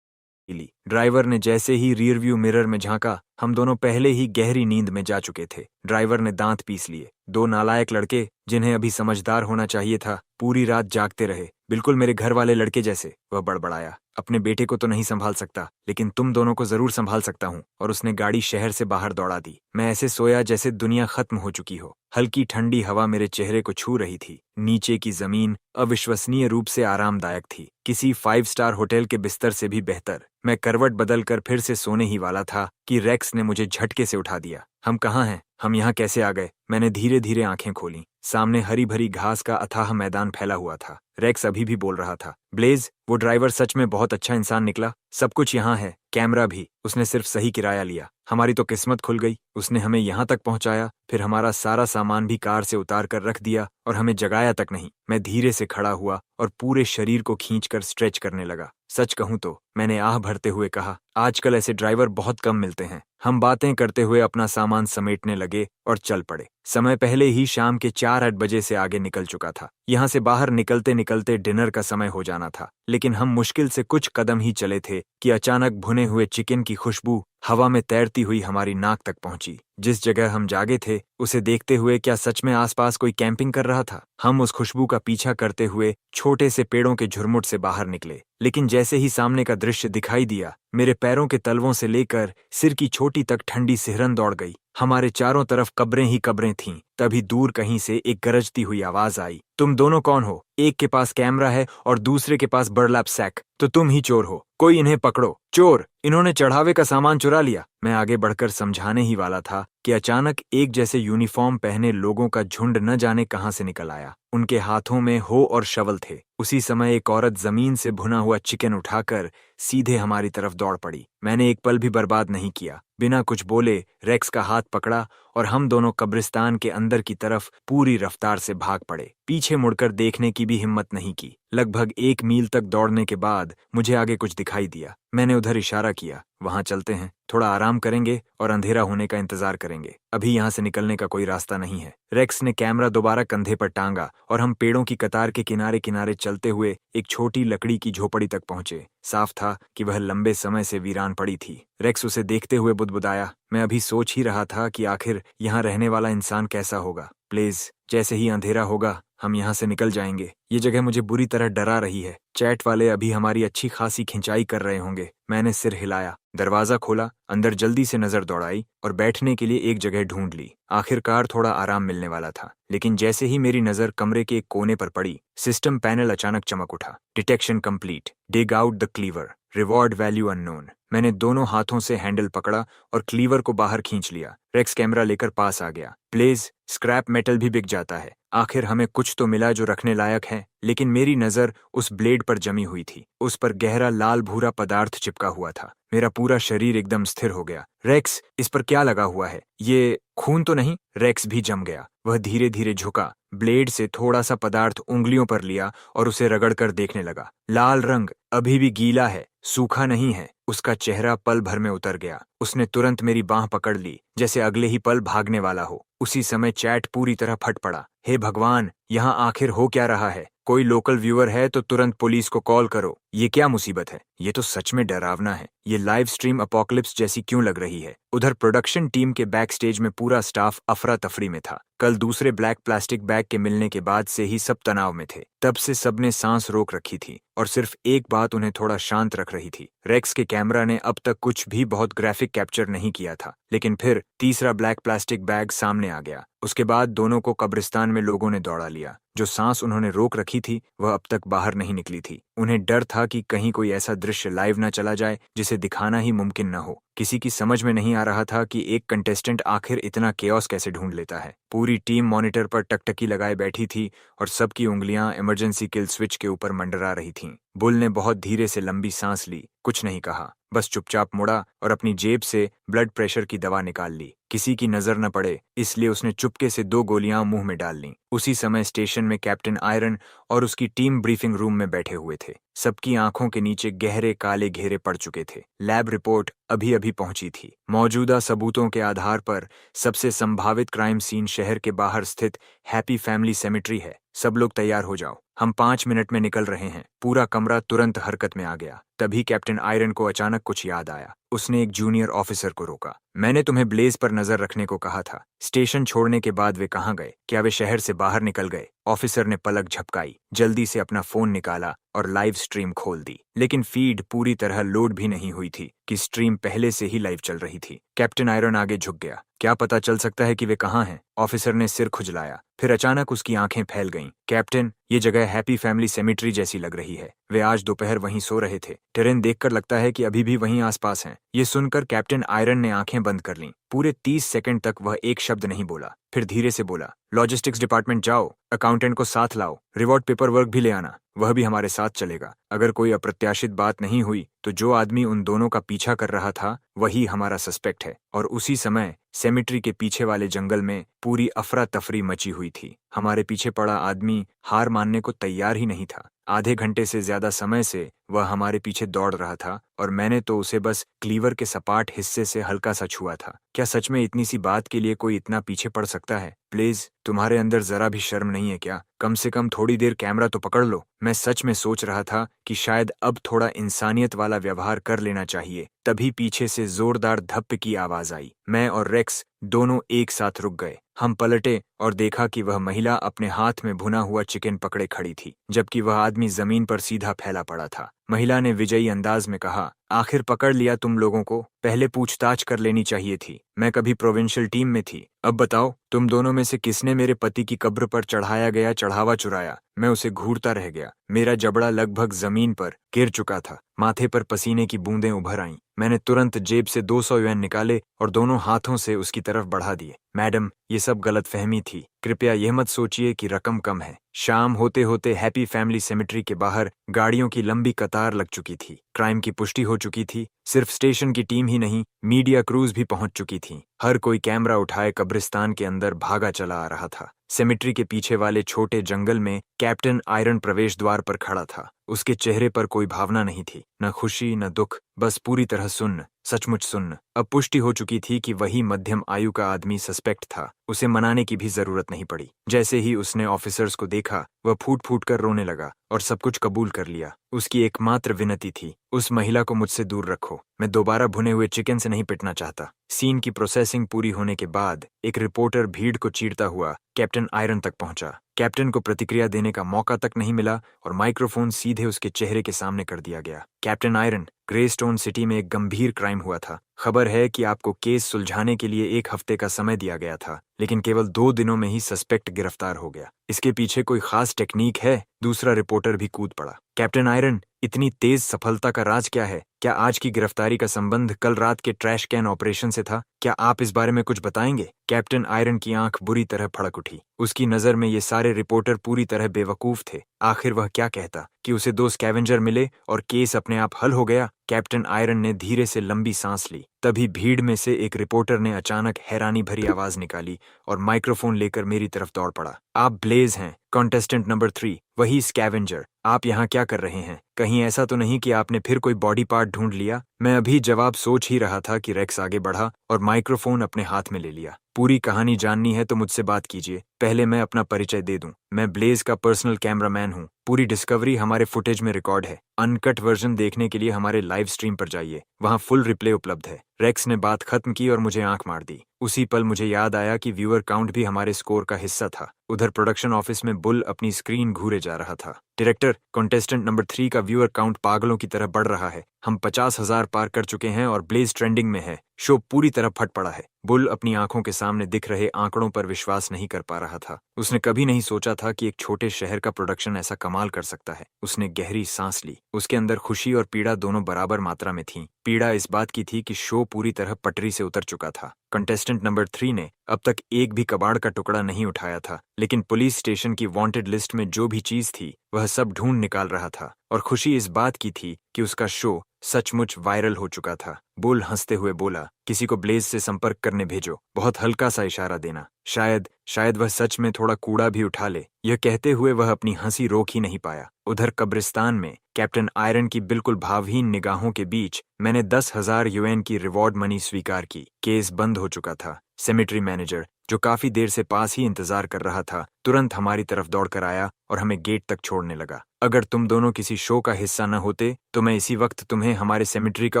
ली। ड्राइवर ने जैसे ही रियर व्यू मिरर में झांका, हम दोनों पहले ही गहरी नींद में जा चुके थे। ड्राइवर ने दांत पीस लिए। दो नालायक लड़के, जिन्हें अभी समझदार होना चाहिए था, पूरी रात जागते रहे, बिल्कुल मेरे घर वाले लड़के जैसे। वह बड़बड़ाया, अपने बेटे को तो नहीं संभाल सकता, लेकिन तुम दोनों को जरूर संभाल सकता हूँ। और उसने गाड़ी शहर से बाहर दौड़ा दी। मैं ऐसे सोया जैसे दुनिया खत्म हो चुकी हो। हल्की ठंडी हवा मेरे चेहरे को छू रही थी। नीचे की जमीन अविश्वसनीय रूप से आरामदायक थी, किसी 5 स्टार होटल के बिस्तर से भी बेहतर। मैं करवट बदलकर फिर से सोने ही वाला था कि रेक्स ने मुझे झटके से उठा दिया। हम कहाँ हैं? हम यहाँ कैसे आ गए? मैंने धीरे धीरे आंखें खोली। सामने हरी भरी घास का अथाह मैदान फैला हुआ था। रेक्स अभी भी बोल रहा था, ब्लेज, वो ड्राइवर सच में बहुत अच्छा इंसान निकला। सब कुछ यहाँ है, कैमरा भी। उसने सिर्फ सही किराया लिया। हमारी तो किस्मत खुल गई। उसने हमें यहाँ तक पहुँचाया, फिर हमारा सारा सामान भी कार से उतार कर रख दिया और हमें जगाया तक नहीं। मैं धीरे से खड़ा हुआ और पूरे शरीर को खींचकर स्ट्रेच करने लगा। सच कहूँ तो, मैंने आह भरते हुए कहा, आजकल ऐसे ड्राइवर बहुत कम मिलते हैं। हम बातें करते हुए अपना सामान समेटने लगे और चल पड़े। समय पहले ही शाम के 4-8 बजे से आगे निकल चुका था। यहाँ से बाहर निकलते निकलते डिनर का समय हो जाना था। लेकिन हम मुश्किल से कुछ कदम ही चले थे कि अचानक भुने हुए चिकन की खुशबू हवा में तैरती हुई हमारी नाक तक पहुंची। जिस जगह हम जागे थे, उसे देखते हुए क्या सच में आसपास कोई कैंपिंग कर रहा था? हम उस खुशबू का पीछा करते हुए छोटे से पेड़ों के झुरमुट से बाहर निकले। लेकिन जैसे ही सामने का दृश्य दिखाई दिया, मेरे पैरों के तलवों से लेकर सिर की चोटी तक ठंडी सिहरन दौड़ गई। हमारे चारों तरफ कब्रें ही कब्रें थीं। तभी दूर कहीं से एक गरजती हुई आवाज आई, तुम दोनों कौन हो? एक के पास कैमरा है और दूसरे के पास बर्लैप सैक, तो तुम ही चोर हो। कोई इन्हें पकड़ो। चोर! इन्होंने चढ़ावे का सामान चुरा लिया। मैं आगे बढ़कर समझाने ही वाला था कि अचानक एक जैसे यूनिफॉर्म पहने लोगों का झुंड न जाने कहां से निकल आया। उनके हाथों में हो और शवल थे। उसी समय एक औरत जमीन से भुना हुआ चिकन उठाकर सीधे हमारी तरफ दौड़ पड़ी। मैंने एक पल भी बर्बाद नहीं किया। बिना कुछ बोले रेक्स का हाथ पकड़ा और हम दोनों कब्रिस्तान के अंदर की तरफ पूरी रफ्तार से भाग पड़े। पीछे मुड़कर देखने की भी हिम्मत नहीं की। लगभग 1 मील तक दौड़ने के बाद मुझे आगे कुछ दिखाई दिया। मैंने उधर इशारा किया, वहां चलते हैं, थोड़ा आराम करेंगे और अंधेरा होने का इंतजार करेंगे। अभी यहाँ से निकलने का कोई रास्ता नहीं है। रेक्स ने कैमरा दोबारा कंधे पर टांगा और हम पेड़ों की कतार के किनारे किनारे चलते हुए एक छोटी लकड़ी की झोपड़ी तक पहुंचे। साफ था कि वह लंबे समय से वीरान पड़ी थी। रेक्स उसे देखते हुए बुदबुदाया, मैं अभी सोच ही रहा था कि आखिर यहाँ रहने वाला इंसान कैसा होगा। प्लीज, जैसे ही अंधेरा होगा हम यहाँ से निकल जाएंगे। ये जगह मुझे बुरी तरह डरा रही है। चैट वाले अभी हमारी अच्छी खासी खिंचाई कर रहे होंगे। मैंने सिर हिलाया, दरवाजा खोला, अंदर जल्दी से नजर दौड़ाई और बैठने के लिए एक जगह ढूंढ ली। आखिरकार थोड़ा आराम मिलने वाला था। लेकिन जैसे ही मेरी नजर कमरे के एक कोने पर पड़ी, सिस्टम पैनल अचानक चमक उठा। Detection complete, dig out the cleaver, reward value unknown. मैंने दोनों हाथों से हैंडल पकड़ा और क्लीवर को बाहर खींच लिया। रेक्स कैमरा लेकर पास आ गया। प्लीज, स्क्रैप मेटल भी बिक जाता है। आखिर हमें कुछ तो मिला जो रखने लायक है। लेकिन मेरी नजर उस ब्लेड पर जमी हुई थी। उस पर गहरा लाल भूरा पदार्थ चिपका हुआ था। मेरा पूरा शरीर एकदम स्थिर हो गया। रेक्स, इस पर क्या लगा हुआ है? ये खून तो नहीं? रेक्स भी जम गया। वह धीरे धीरे झुका, ब्लेड से थोड़ा सा पदार्थ उंगलियों पर लिया और उसे रगड़कर देखने लगा। लाल रंग अभी भी गीला है, सूखा नहीं है। उसका चेहरा पल भर में उतर गया। उसने तुरंत मेरी बांह पकड़ ली, जैसे अगले ही पल भागने वाला हो। उसी समय चैट पूरी तरह फट पड़ा। हे भगवान, यहाँ आखिर हो क्या रहा है? कोई लोकल व्यूअर है तो तुरंत पुलिस को कॉल करो। ये क्या मुसीबत है? ये तो सच में डरावना है। ये लाइव स्ट्रीम अपोकलिप्स जैसी क्यों लग रही है? उधर प्रोडक्शन टीम के बैक स्टेज में पूरा स्टाफ अफरा तफरी में था। कल दूसरे ब्लैक प्लास्टिक बैग के मिलने के बाद से ही सब तनाव में थे। तब से सबने सांस रोक रखी थी और सिर्फ एक बात उन्हें थोड़ा शांत रख रही थी। रेक्स के कैमरा ने अब तक कुछ भी बहुत ग्राफिक कैप्चर नहीं किया था, लेकिन फिर तीसरा ब्लैक प्लास्टिक बैग सामने आ गया। उसके बाद दोनों को कब्रिस्तान में लोगों ने दौड़ा लिया। जो सांस उन्होंने रोक रखी थी वह अब तक बाहर नहीं निकली थी। उन्हें डर था कि कहीं कोई ऐसा दृश्य लाइव न चला जाए जिसे दिखाना ही मुमकिन न हो। किसी की समझ में नहीं आ रहा था कि एक कंटेस्टेंट आखिर इतना केओस कैसे ढूंढ लेता है। पूरी टीम मॉनिटर पर टकटकी लगाए बैठी थी और सबकी उंगलियां इमरजेंसी किल स्विच के ऊपर मंडरा रही थीं। बुल ने बहुत धीरे से लंबी सांस ली, कुछ नहीं कहा, बस चुपचाप मुड़ा और अपनी जेब से ब्लड प्रेशर की दवा निकाल ली। किसी की नजर न पड़े इसलिए उसने चुपके से 2 गोलियां मुंह में डाल लीं। उसी समय स्टेशन में कैप्टन आयरन और उसकी टीम ब्रीफिंग रूम में बैठे हुए थे। सबकी आंखों के नीचे गहरे काले घेरे पड़ चुके थे। लैब रिपोर्ट अभी अभी पहुंची थी। मौजूदा सबूतों के आधार पर सबसे संभावित क्राइम सीन शहर के बाहर स्थित हैप्पी फैमिली सेमेट्री है। सब लोग तैयार हो जाओ, हम 5 मिनट में निकल रहे हैं। पूरा कमरा तुरंत हरकत में आ गया। तभी कैप्टन आयरन को अचानक कुछ याद आया। उसने एक जूनियर ऑफिसर को रोका। मैंने तुम्हें ब्लेज पर नजर रखने को कहा था। स्टेशन छोड़ने के बाद वे कहाँ गए? क्या वे शहर से बाहर निकल गए? ऑफिसर ने पलक झपकाई, जल्दी से अपना फोन निकाला और लाइव स्ट्रीम खोल दी। लेकिन फीड पूरी तरह लोड भी नहीं हुई थी कि स्ट्रीम पहले से ही लाइव चल रही थी। कैप्टन आयरन आगे झुक गया। क्या पता चल सकता है कि वे कहाँ हैं? ऑफिसर ने सिर खुजलाया। फिर अचानक उसकी आंखें फैल गईं। कैप्टन, ये जगह हैप्पी फैमिली सेमेट्री जैसी लग रही है। वे आज दोपहर वहीं सो रहे थे। टेरेन देखकर लगता है कि अभी भी वहीं आसपास हैं। ये सुनकर कैप्टन आयरन ने आंखें बंद कर लीं। पूरे 30 सेकंड तक वह एक शब्द नहीं बोला। फिर धीरे से बोला, लॉजिस्टिक्स डिपार्टमेंट जाओ, अकाउंटेंट को साथ लाओ, रिवॉर्ड पेपर वर्क भी ले आना, वह भी हमारे साथ चलेगा। अगर कोई अप्रत्याशित बात नहीं हुई तो जो आदमी उन दोनों का पीछा कर रहा था वही हमारा सस्पेक्ट है। और उसी समय सेमेट्री के पीछे वाले जंगल में पूरी अफरा तफरी मची हुई थी। हमारे पीछे पड़ा आदमी हार मानने को तैयार ही नहीं था। आधे घंटे से ज्यादा समय से वह हमारे पीछे दौड़ रहा था और मैंने तो उसे बस क्लीवर के सपाट हिस्से से हल्का सा छुआ था। क्या सच में इतनी सी बात के लिए कोई इतना पीछे पड़ सकता है? प्लीज, तुम्हारे अंदर जरा भी शर्म नहीं है क्या? कम से कम थोड़ी देर कैमरा तो पकड़ लो। मैं सच में सोच रहा था कि शायद अब थोड़ा इंसानियत वाला व्यवहार कर लेना चाहिए। तभी पीछे से जोरदार धप्प की आवाज आई। मैं और रेक्स दोनों एक साथ रुक गए। हम पलटे और देखा कि वह महिला अपने हाथ में भुना हुआ चिकन पकड़े खड़ी थी, जबकि वह आदमी जमीन पर सीधा फैला पड़ा था। महिला ने विजयी अंदाज में कहा, आखिर पकड़ लिया तुम लोगों को, पहले पूछताछ कर लेनी चाहिए थी। मैं कभी प्रोविंशियल टीम में थी। अब बताओ, तुम दोनों में से किसने मेरे पति की कब्र पर चढ़ाया गया चढ़ावा चुराया? मैं उसे घूरता रह गया। मेरा जबड़ा लगभग जमीन पर गिर चुका था। माथे पर पसीने की बूंदें उभर आईं। मैंने तुरंत जेब से 200 युएन निकाले और दोनों हाथों से उसकी तरफ बढ़ा दिए। मैडम, ये सब गलतफहमी थी। कृपया यह मत सोचिए कि रकम कम है। शाम होते होते हैप्पी फैमिली सेमेट्री के बाहर गाड़ियों की लंबी कतार लग चुकी थी। क्राइम की पुष्टि हो चुकी थी। सिर्फ स्टेशन की टीम ही नहीं, मीडिया क्रूज भी पहुंच चुकी थी। हर कोई कैमरा उठाए कब्रिस्तान के अंदर भागा चला आ रहा था। सेमेट्री के पीछे वाले छोटे जंगल में कैप्टन आयरन प्रवेश द्वार पर खड़ा था। उसके चेहरे पर कोई भावना नहीं थी, न खुशी न दुख, बस पूरी तरह सुन्न, सचमुच सुन्न। अब पुष्टि हो चुकी थी कि वही मध्यम आयु का आदमी सस्पेक्ट था। उसे मनाने की भी जरूरत नहीं पड़ी। जैसे ही उसने ऑफिसर्स को देखा, वह फूट फूट कर रोने लगा और सब कुछ कबूल कर लिया। उसकी एकमात्र विनती थी, उस महिला को मुझसे दूर रखो। मैं दोबारा भुने हुए चिकन से नहीं पिटना चाहता। सीन की प्रोसेसिंग पूरी होने के बाद एक रिपोर्टर भीड़ को चीरता हुआ कैप्टन आयरन तक पहुंचा। कैप्टन को प्रतिक्रिया देने का मौका तक नहीं मिला और माइक्रोफोन सीधे उसके चेहरे के सामने कर दिया गया। कैप्टन आयरन, ग्रेस्टोन सिटी में एक गंभीर क्राइम हुआ था। खबर है कि आपको केस सुलझाने के लिए 1 हफ्ते का समय दिया गया था, लेकिन केवल 2 दिनों में ही सस्पेक्ट गिरफ्तार हो गया। इसके पीछे कोई खास टेक्निक है? दूसरा रिपोर्टर भी कूद पड़ा। कैप्टन आयरन, इतनी तेज सफलता का राज क्या है? क्या आज की गिरफ्तारी का संबंध कल रात के ट्रैश कैन ऑपरेशन से था? क्या आप इस बारे में कुछ बताएंगे? कैप्टन आयरन की आंख बुरी तरह फड़क उठी। उसकी नजर में ये सारे रिपोर्टर पूरी तरह बेवकूफ थे। आखिर वह क्या कहता कि उसे 2 स्कैवेंजर मिले और केस अपने आप हल हो गया? कैप्टन आयरन ने धीरे से लंबी सांस ली। तभी भीड़ में से एक रिपोर्टर ने अचानक हैरानी भरी आवाज निकाली और माइक्रोफोन लेकर मेरी तरफ दौड़ पड़ा। आप ब्लेज हैं, कॉन्टेस्टेंट नंबर 3, वही स्कैवेंजर। आप यहाँ क्या कर रहे हैं? कहीं ऐसा तो नहीं कि आपने फिर कोई बॉडी पार्ट ढूंढ लिया? मैं अभी जवाब सोच ही रहा था कि रेक्स आगे बढ़ा और माइक्रोफोन अपने हाथ में ले लिया। पूरी कहानी जाननी है तो मुझसे बात कीजिए। पहले मैं अपना परिचय दे दूं। मैं ब्लेज का पर्सनल कैमरामैन हूं। पूरी डिस्कवरी हमारे फुटेज में रिकॉर्ड है। अनकट वर्जन देखने के लिए हमारे लाइव स्ट्रीम पर जाइए, वहां फुल रिप्ले उपलब्ध है। रेक्स ने बात खत्म की और मुझे आंख मार दी। उसी पल मुझे याद आया कि व्यूअर काउंट भी हमारे स्कोर का हिस्सा था। उधर प्रोडक्शन ऑफिस में बुल अपनी स्क्रीन घूरे जा रहा था। डायरेक्टर, कॉन्टेस्टेंट नंबर 3 का व्यूअर काउंट पागलों की तरह बढ़ रहा है। हम 50,000 पार कर चुके हैं और ब्लेज ट्रेंडिंग में है। शो पूरी तरह फट पड़ा है। बुल अपनी आंखों के सामने दिख रहे आंकड़ों पर विश्वास नहीं कर पा रहा था। उसने कभी नहीं सोचा था कि एक छोटे शहर का प्रोडक्शन ऐसा कमाल कर सकता है। उसने गहरी सांस ली। उसके अंदर खुशी और पीड़ा दोनों बराबर मात्रा में थीं। पीड़ा इस बात की थी कि शो पूरी तरह पटरी से उतर चुका था। कंटेस्टेंट नंबर 3 ने अब तक एक भी कबाड़ का टुकड़ा नहीं उठाया था, लेकिन पुलिस स्टेशन की वांटेड लिस्ट में जो भी चीज थी वह सब ढूंढ निकाल रहा था। और खुशी इस बात की थी कि उसका शो सचमुच वायरल हो चुका था। बुल हंसते हुए बोला, किसी को ब्लेज से संपर्क करने भेजो। बहुत हल्का सा इशारा देना। शायद वह सच में थोड़ा कूड़ा भी उठा ले। यह कहते हुए वह अपनी हंसी रोक ही नहीं पाया। उधर कब्रिस्तान में कैप्टन आयरन की बिल्कुल भावहीन निगाहों के बीच मैंने 10,000 यूएन की रिवॉर्ड मनी स्वीकार की। केस बंद हो चुका था। सेमेट्री मैनेजर, जो काफी देर से पास ही इंतजार कर रहा था, तुरंत हमारी तरफ दौड़कर आया और हमें गेट तक छोड़ने लगा। अगर तुम दोनों किसी शो का हिस्सा न होते तो मैं इसी वक्त तुम्हें हमारे सेमेट्री का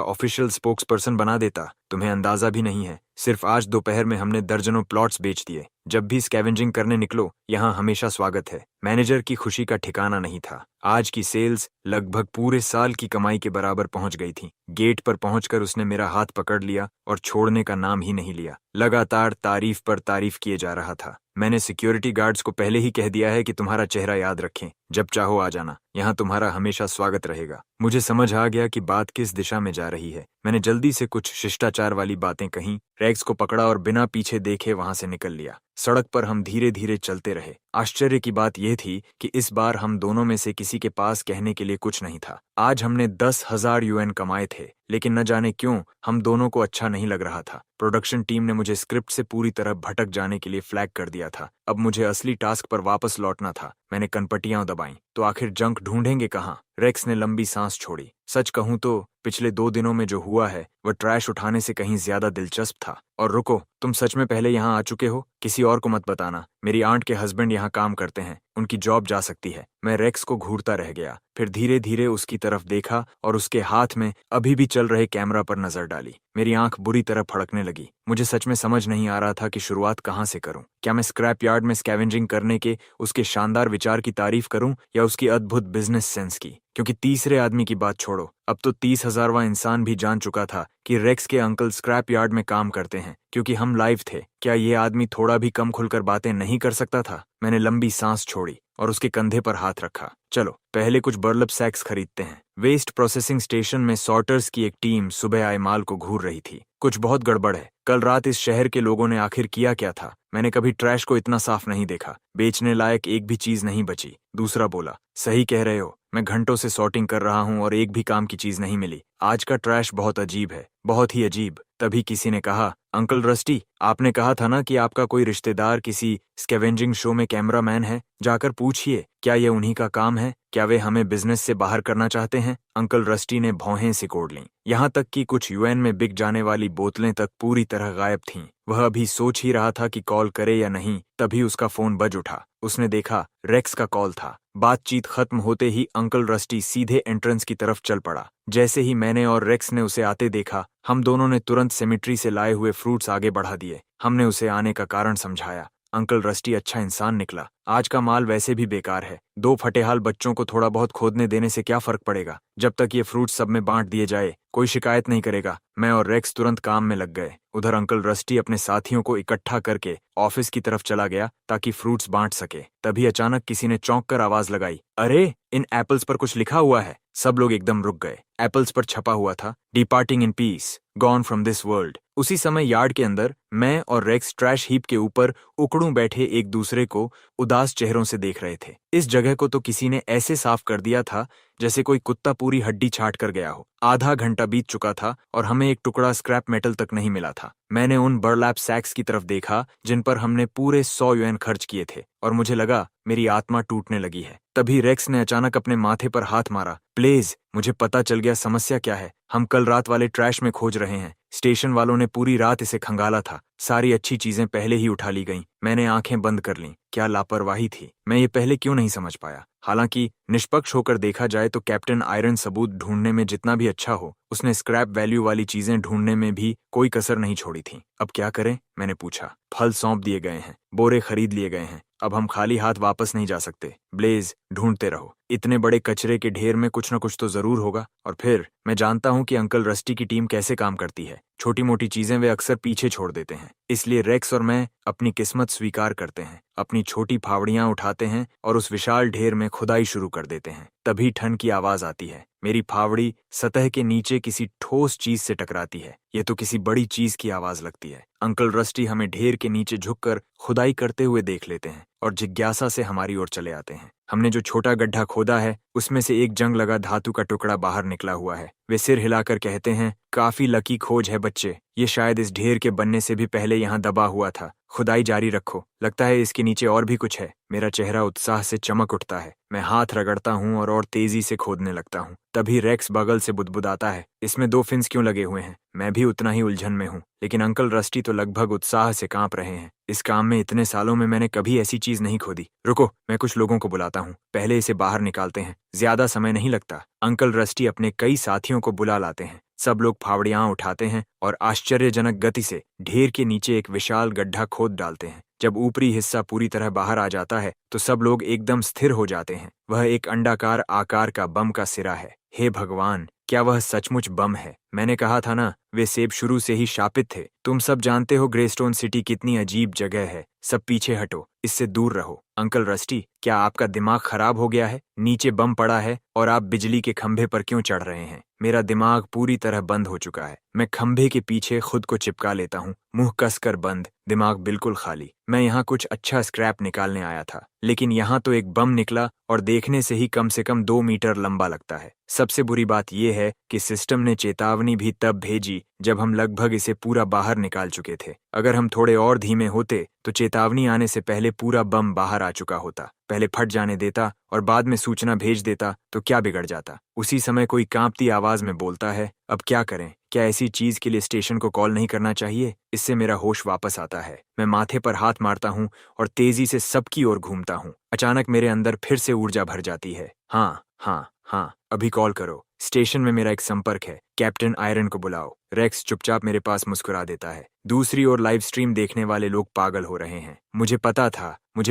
ऑफिशियल स्पोक्स पर्सन बना देता। तुम्हें अंदाजा भी नहीं है, सिर्फ आज दोपहर में हमने दर्जनों प्लॉट्स बेच दिए। जब भी स्कैवेंजिंग करने निकलो, यहाँ हमेशा स्वागत है। मैनेजर की खुशी का ठिकाना नहीं था। आज की सेल्स लगभग पूरे साल की कमाई के बराबर पहुंच गई थी। गेट पर पहुंचकर उसने मेरा हाथ पकड़ लिया और छोड़ने का नाम ही नहीं लिया। लगातार तारीफ पर तारीफ किए जा रहा था। मैंने सिक्योरिटी गार्ड्स को पहले ही कह दिया है कि तुम्हारा चेहरा याद रखें। जब चाहो आ जाना, यहाँ तुम्हारा हमेशा स्वागत रहेगा। मुझे समझ आ गया कि बात किस दिशा में जा रही है। मैंने जल्दी से कुछ शिष्टाचार वाली बातें कहीं, रेक्स को पकड़ा और बिना पीछे देखे वहां से निकल लिया। सड़क पर हम धीरे धीरे चलते रहे। आश्चर्य की बात यह थी कि इस बार हम दोनों में से किसी के पास कहने के लिए कुछ नहीं था। आज हमने 10,000 यूएन कमाए थे, लेकिन न जाने क्यों हम दोनों को अच्छा नहीं लग रहा था। प्रोडक्शन टीम ने मुझे स्क्रिप्ट से पूरी तरह भटक जाने के लिए फ्लैग कर दिया था। अब मुझे असली टास्क पर वापस लौटना था। मैंने कनपटियां दबाईं। तो आखिर जंक ढूंढेंगे कहाँ? रेक्स ने लंबी सांस छोड़ी। सच कहूं तो पिछले 2 दिनों में जो हुआ है वह ट्रैश उठाने से कहीं ज्यादा दिलचस्प था। और रुको, तुम सच में पहले यहाँ आ चुके हो? किसी और को मत बताना। मेरी आंट के हस्बैंड यहाँ काम करते हैं, उनकी जॉब जा सकती है। मैं रेक्स को घूरता रह गया, फिर धीरे धीरे उसकी तरफ देखा और उसके हाथ में अभी भी चल रहे कैमरा पर नजर डाली। मेरी आंख बुरी तरह फड़कने लगी। मुझे सच में समझ नहीं आ रहा था कि शुरुआत कहाँ से करूं। क्या मैं स्क्रैप यार्ड में स्कैवेंजिंग करने के उसके शानदार विचार की तारीफ करूं या उसकी अद्भुत बिजनेस सेंस की? क्योंकि तीसरे आदमी की बात छोड़ो, अब तो 30,000वां इंसान भी जान चुका था कि रेक्स के अंकल स्क्रैप यार्ड में काम करते हैं, क्योंकि हम लाइव थे। क्या ये आदमी थोड़ा भी कम खुलकर बातें नहीं कर सकता था? मैंने लंबी सांस छोड़ी और उसके कंधे पर हाथ रखा। चलो पहले कुछ बर्लप सैक्स खरीदते हैं। वेस्ट प्रोसेसिंग स्टेशन में सॉर्टर्स की एक टीम सुबह आए माल को घूर रही थी। कुछ बहुत गड़बड़ है। कल रात इस शहर के लोगों ने आखिर किया क्या था? मैंने कभी ट्रैश को इतना साफ नहीं देखा। बेचने लायक एक भी चीज नहीं बची। दूसरा बोला, सही कह रहे हो, मैं घंटों से सॉर्टिंग कर रहा हूँ और एक भी काम की चीज नहीं मिली। आज का ट्रैश बहुत अजीब है, बहुत ही अजीब। तभी किसी ने कहा, अंकल रस्टी, आपने कहा था ना कि आपका कोई रिश्तेदार किसी स्कैवेंजिंग शो में कैमरामैन है। जाकर पूछिए, क्या ये उन्हीं का काम है? क्या वे हमें बिजनेस से बाहर करना चाहते हैं? अंकल रस्टी ने भौहें सिकोड़ लीं। यहाँ तक कि कुछ यूएन में बिक जाने वाली बोतलें तक पूरी तरह गायब थीं। वह अभी सोच ही रहा था कि कॉल करे या नहीं, तभी उसका फोन बज उठा। उसने देखा, रेक्स का कॉल था। बातचीत खत्म होते ही अंकल रस्टी सीधे एंट्रेंस की तरफ चल पड़ा। जैसे ही मैंने और रेक्स ने उसे आते देखा, हम दोनों ने तुरंत सेमेट्री से लाए हुए फ्रूट्स आगे बढ़ा दिए। हमने उसे आने का कारण समझाया। अंकल रस्टी अच्छा इंसान निकला। आज का माल वैसे भी बेकार है। 2 फटेहाल बच्चों को थोड़ा बहुत खोदने देने से क्या फर्क पड़ेगा? जब तक ये फ्रूट सब में बांट दिए जाए, कोई शिकायत नहीं करेगा। मैं और रेक्स तुरंत काम में लग गए। उधर अंकल रस्टी अपने साथियों को इकट्ठा करके ऑफिस की तरफ चला गया ताकि फ्रूट्स बांट सके। तभी अचानक किसी ने चौंक कर आवाज लगाई, अरे, इन एप्पल्स पर कुछ लिखा हुआ है। सब लोग एकदम रुक गए। एप्पल्स पर छपा हुआ था, departing in peace, gone from this world. उसी समय यार्ड के अंदर मैं और रेक्स ट्रैश हीप के ऊपर उकड़ूं बैठे एक दूसरे को उदास चेहरों से देख रहे थे। इस जगह को तो किसी ने ऐसे साफ कर दिया था जैसे कोई कुत्ता पूरी हड्डी छाट कर गया हो। आधा घंटा बीत चुका था और हमें एक टुकड़ा स्क्रैप मेटल तक नहीं मिला था। मैंने उन बर्लैप सैक्स की तरफ देखा जिन पर हमने पूरे 100 यूएन खर्च किए थे और मुझे लगा मेरी आत्मा टूटने लगी है। तभी रेक्स ने अचानक अपने माथे पर हाथ मारा। प्लीज, मुझे पता चल गया समस्या क्या है। हम कल रात वाले ट्रैश में खोज रहे हैं। स्टेशन वालों ने पूरी रात इसे खंगाला था। सारी अच्छी चीजें पहले ही उठा ली गईं। मैंने आंखें बंद कर लीं। क्या लापरवाही थी। मैं ये पहले क्यों नहीं समझ पाया? हालांकि निष्पक्ष होकर देखा जाए तो कैप्टन आयरन सबूत ढूंढने में जितना भी अच्छा हो, उसने स्क्रैप वैल्यू वाली चीजें ढूंढने में भी कोई कसर नहीं छोड़ी थी। अब क्या करें? मैंने पूछा। फल सौंप दिए गए हैं, बोरे खरीद लिए गए हैं। अब हम खाली हाथ वापस नहीं जा सकते। ब्लेज, ढूंढते रहो। इतने बड़े कचरे के ढेर में कुछ न कुछ तो जरूर होगा। और फिर मैं जानता हूं कि अंकल रस्टी की टीम कैसे काम करती है। छोटी मोटी चीजें वे अक्सर पीछे छोड़ देते हैं। इसलिए रेक्स और मैं अपनी किस्मत स्वीकार करते हैं, अपनी छोटी फावड़ियां उठाते हैं और उस विशाल ढेर में खुदाई शुरू कर देते हैं। तभी ठन की आवाज आती है। मेरी फावड़ी सतह के नीचे किसी ठोस चीज से टकराती है। ये तो किसी बड़ी चीज की आवाज लगती है। अंकल रस्टी हमें ढेर के नीचे झुककर खुदाई करते हुए देख लेते हैं और जिज्ञासा से हमारी ओर चले आते हैं। हमने जो छोटा गड्ढा खोदा है, उसमें से एक जंग लगा धातु का टुकड़ा बाहर निकला हुआ है। वे सिर हिलाकर कहते हैं, काफी लकी खोज है बच्चे। ये शायद इस ढेर के बनने से भी पहले यहाँ दबा हुआ था। खुदाई जारी रखो, लगता है इसके नीचे और भी कुछ है। मेरा चेहरा उत्साह से चमक उठता है। मैं हाथ रगड़ता हूँ और तेजी से खोदने लगता हूँ। तभी रेक्स बगल से बुदबुदाता है, इसमें 2 फिन्स क्यों लगे हुए हैं? मैं भी उतना ही उलझन में हूँ, लेकिन अंकल रस्टी तो लगभग उत्साह से कांप रहे हैं। इस काम में इतने सालों में मैंने कभी ऐसी चीज नहीं खोदी। रुको, मैं कुछ लोगों को बुलाता हूँ, पहले इसे बाहर निकालते हैं। ज्यादा समय नहीं लगता। अंकल रस्टी अपने कई साथियों को बुला लाते हैं। सब लोग फावड़ियां उठाते हैं और आश्चर्यजनक गति से ढेर के नीचे एक विशाल गड्ढा खोद डालते हैं। जब ऊपरी हिस्सा पूरी तरह बाहर आ जाता है तो सब लोग एकदम स्थिर हो जाते हैं। वह एक अंडाकार आकार का बम का सिरा है। हे भगवान, क्या वह सचमुच बम है? मैंने कहा था ना, वे सेब शुरू से ही शापित थे। तुम सब जानते हो ग्रेस्टोन सिटी कितनी अजीब जगह है। सब पीछे हटो, इससे दूर रहो। अंकल रस्टी, क्या आपका दिमाग खराब हो गया है? नीचे बम पड़ा है और आप बिजली के खंभे पर क्यों चढ़ रहे हैं? मेरा दिमाग पूरी तरह बंद हो चुका है। मैं खंभे के पीछे खुद को चिपका लेता हूँ, मुंह कसकर बंद, दिमाग बिल्कुल खाली। मैं यहाँ कुछ अच्छा स्क्रैप निकालने आया था, लेकिन यहाँ तो एक बम निकला और देखने से ही कम से कम 2 मीटर लंबा लगता है। सबसे बुरी बात यह है कि सिस्टम ने चेतावनी भी तब भेजी जब हम लगभग इसे पूरा बाहर निकाल चुके थे। अगर हम थोड़े और धीमे होते तो चेतावनी आने से पहले पूरा बम बाहर आ चुका होता। पहले फट जाने देता और बाद में सूचना भेज देता तो क्या बिगड़ जाता। उसी समय कोई कांपती आवाज में बोलता है, अब क्या करें? क्या ऐसी चीज के लिए स्टेशन को कॉल नहीं करना चाहिए? इससे मेरा होश वापस आता है। मैं माथे पर हाथ मारता हूँ और तेजी से सबकी ओर घूमता हूँ। अचानक मेरे अंदर फिर से ऊर्जा भर जाती है। हाँ हाँ हाँ, अभी कॉल करो। स्टेशन में मेरा एक संपर्क है, कैप्टन आयरन को बुलाओ। रेक्स चुपचाप मेरे पास मुस्कुरा देता है। दूसरी ओर लाइव स्ट्रीम देखने वाले लोग पागल हो रहे हैं। मुझे